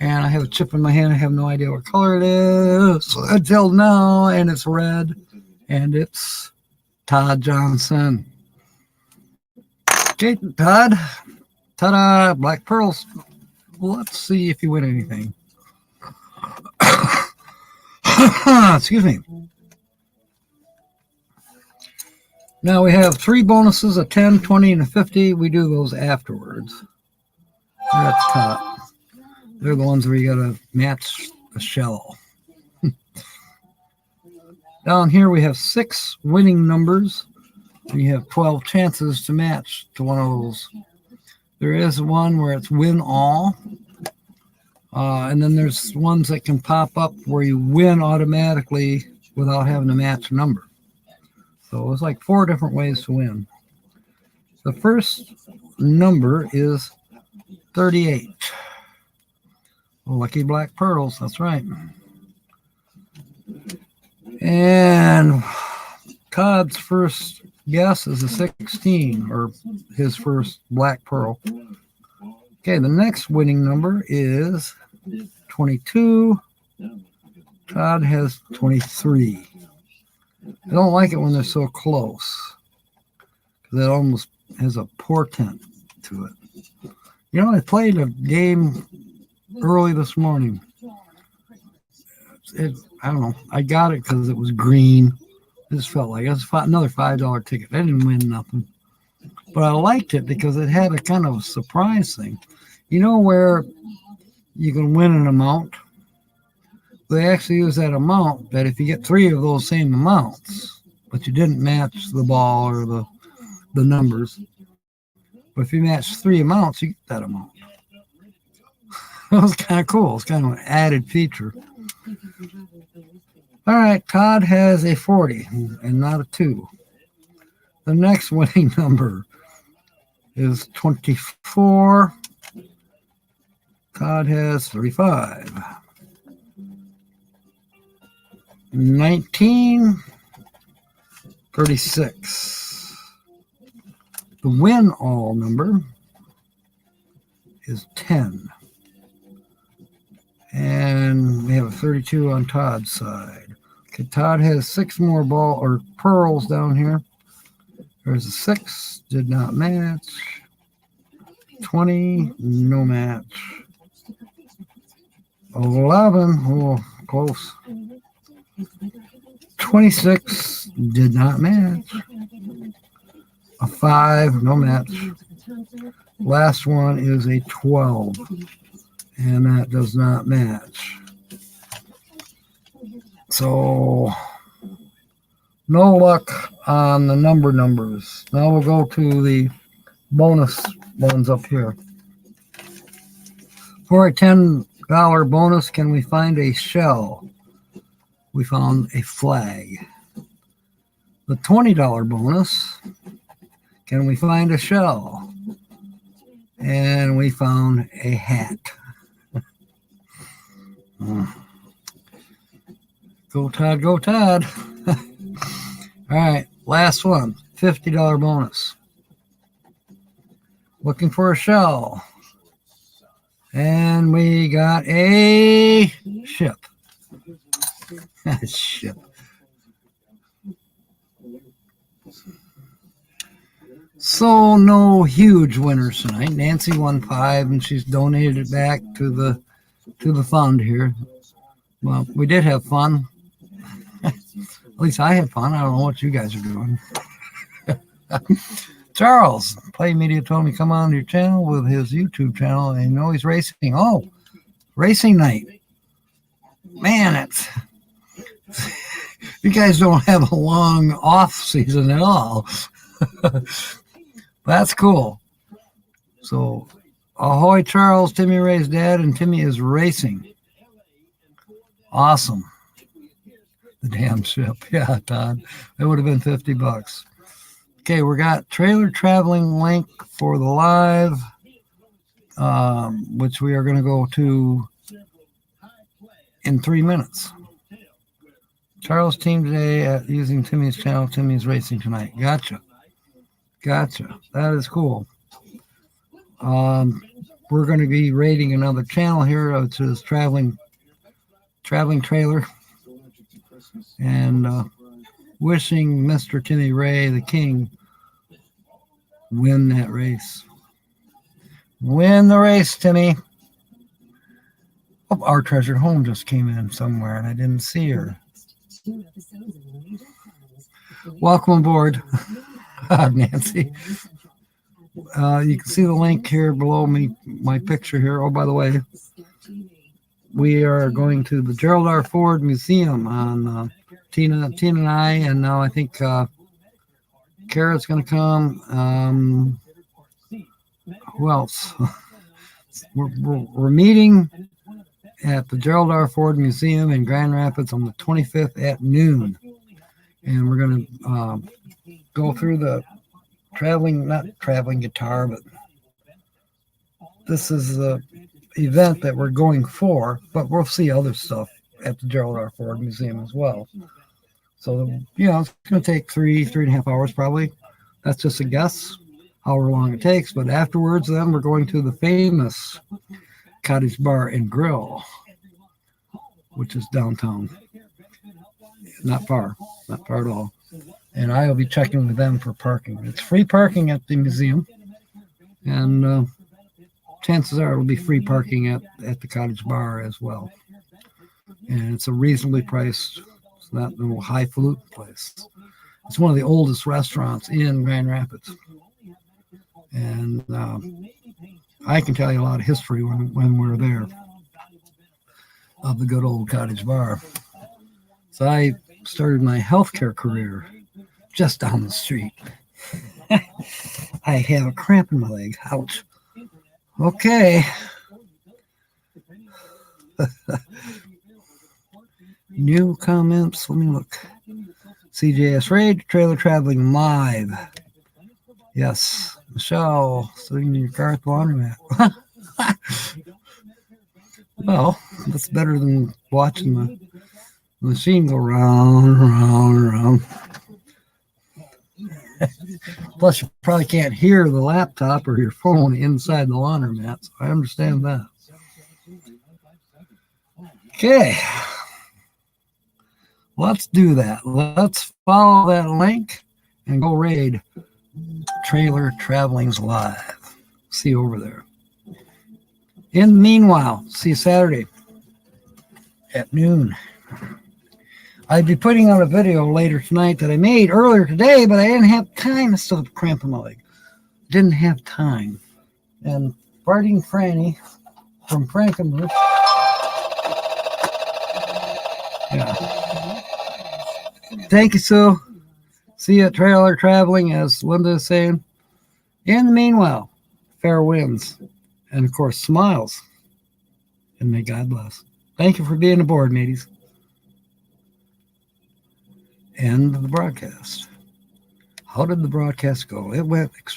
And I have a chip in my hand. I have no idea what color it is until now. And it's red. And it's Todd Johnson. Okay, Todd. Ta-da! Black Pearls. Let's see if you win anything. Excuse me. Now we have 3 bonuses, a 10, 20, and a 50. We do those afterwards. They're at the top. They're the ones where you got to match the shell. Down here we have 6 winning numbers. And you have 12 chances to match to one of those. There is one where it's win all. And then there's ones that can pop up where you win automatically without having to match a number. So it's like 4 different ways to win. The first number is 38. Lucky Black Pearls, that's right. And Todd's first guess is a 16, or his first Black Pearl. Okay, the next winning number is 22. Todd has 23. I don't like it when they're so close, because it almost has a portent to it. You know, I played a game early this morning. I don't know. I got it because it was green. It just felt like it was another $5 ticket. I didn't win nothing. But I liked it because it had a kind of surprise thing. You know where you can win an amount? They actually use that amount that if you get 3 of those same amounts, but you didn't match the ball or the numbers, but if you match 3 amounts, you get that amount. That was kind of cool. It's kind of an added feature. All right, Todd has a 40 and not a 2. The next winning number is 24. Todd has 35. 19. 36. The win all number is 10. And we have a 32 on Todd's side. Okay, Todd has 6 more ball or pearls down here. There's a 6, did not match. 20, no match. 11, oh, close. 26, did not match. A 5, no match. Last one is a 12, and that does not match. So, no luck on the numbers. Now we'll go to the bonus ones up here. For a $10 bonus, can we find a shell? We found a flag. The $20 bonus, can we find a shell? And we found a hat. Go Todd, go Todd. All right, last one, $50 bonus. Looking for a shell. And we got a ship. Ship. So no huge winners tonight. Nancy won 5 and she's donated it back to the fund here. Well, we did have fun. At least I had fun. I don't know what you guys are doing. Charles, Play Media told me come on your channel with his YouTube channel and you know he's racing. Oh, racing night. Man, it's you guys don't have a long off season at all. That's cool. So, ahoy, Charles, Timmy Ray's dad, and Timmy is racing. Awesome. The damn ship. Yeah, Todd. It would have been $50. Okay, we got trailer traveling link for the live, which we are going to go to in 3 minutes. Charles team today at using Timmy's channel. Timmy's racing tonight. Gotcha. That is cool. We're going to be rating another channel here, which is traveling trailer, and wishing Mr. Timmy Ray, the king, win that race. Win the race, Timmy. Oh, our treasured home just came in somewhere, and I didn't see her. Welcome aboard, Nancy. You can see the link here below me, my picture here. Oh, by the way, we are going to the Gerald R. Ford Museum on Tina and I, and now I think Kara's going to come. Who else? We're meeting at the Gerald R. Ford Museum in Grand Rapids on the 25th at noon, and we're going to go through the not traveling guitar, but this is the event that we're going for, but we'll see other stuff at the Gerald R. Ford Museum as well. So, it's going to take 3.5 hours probably. That's just a guess, however long it takes. But afterwards, then we're going to the famous Cottage Bar and Grill, which is downtown. Not far at all. And I will be checking with them for parking. It's free parking at the museum, and chances are it'll be free parking at the Cottage Bar as well. And it's a reasonably priced, it's not no highfalutin place. It's one of the oldest restaurants in Grand Rapids. And I can tell you a lot of history when we're there of the good old Cottage Bar. So I started my healthcare career just down the street. I have a cramp in my leg. Ouch. Okay. New comments. Let me look. CJS Raid, trailer traveling live. Yes. Michelle, sitting in your car at the laundromat. Well, that's better than watching the machine go round. Plus, you probably can't hear the laptop or your phone inside the laundromat, so I understand that. Okay. Let's do that. Let's follow that link and go raid Trailer Travelings Live. See you over there. In the meanwhile, see you Saturday at noon. I'd be putting out a video later tonight that I made earlier today, but I didn't have time. I still have cramp in my leg. Didn't have time. And Farting Franny from Frankenmuth. Yeah. Thank you, Sue. See you at Trailer Traveling, as Linda is saying. In the meanwhile, fair winds. And, of course, smiles. And may God bless. Thank you for being aboard, mateys. End of the broadcast. How did the broadcast go? It went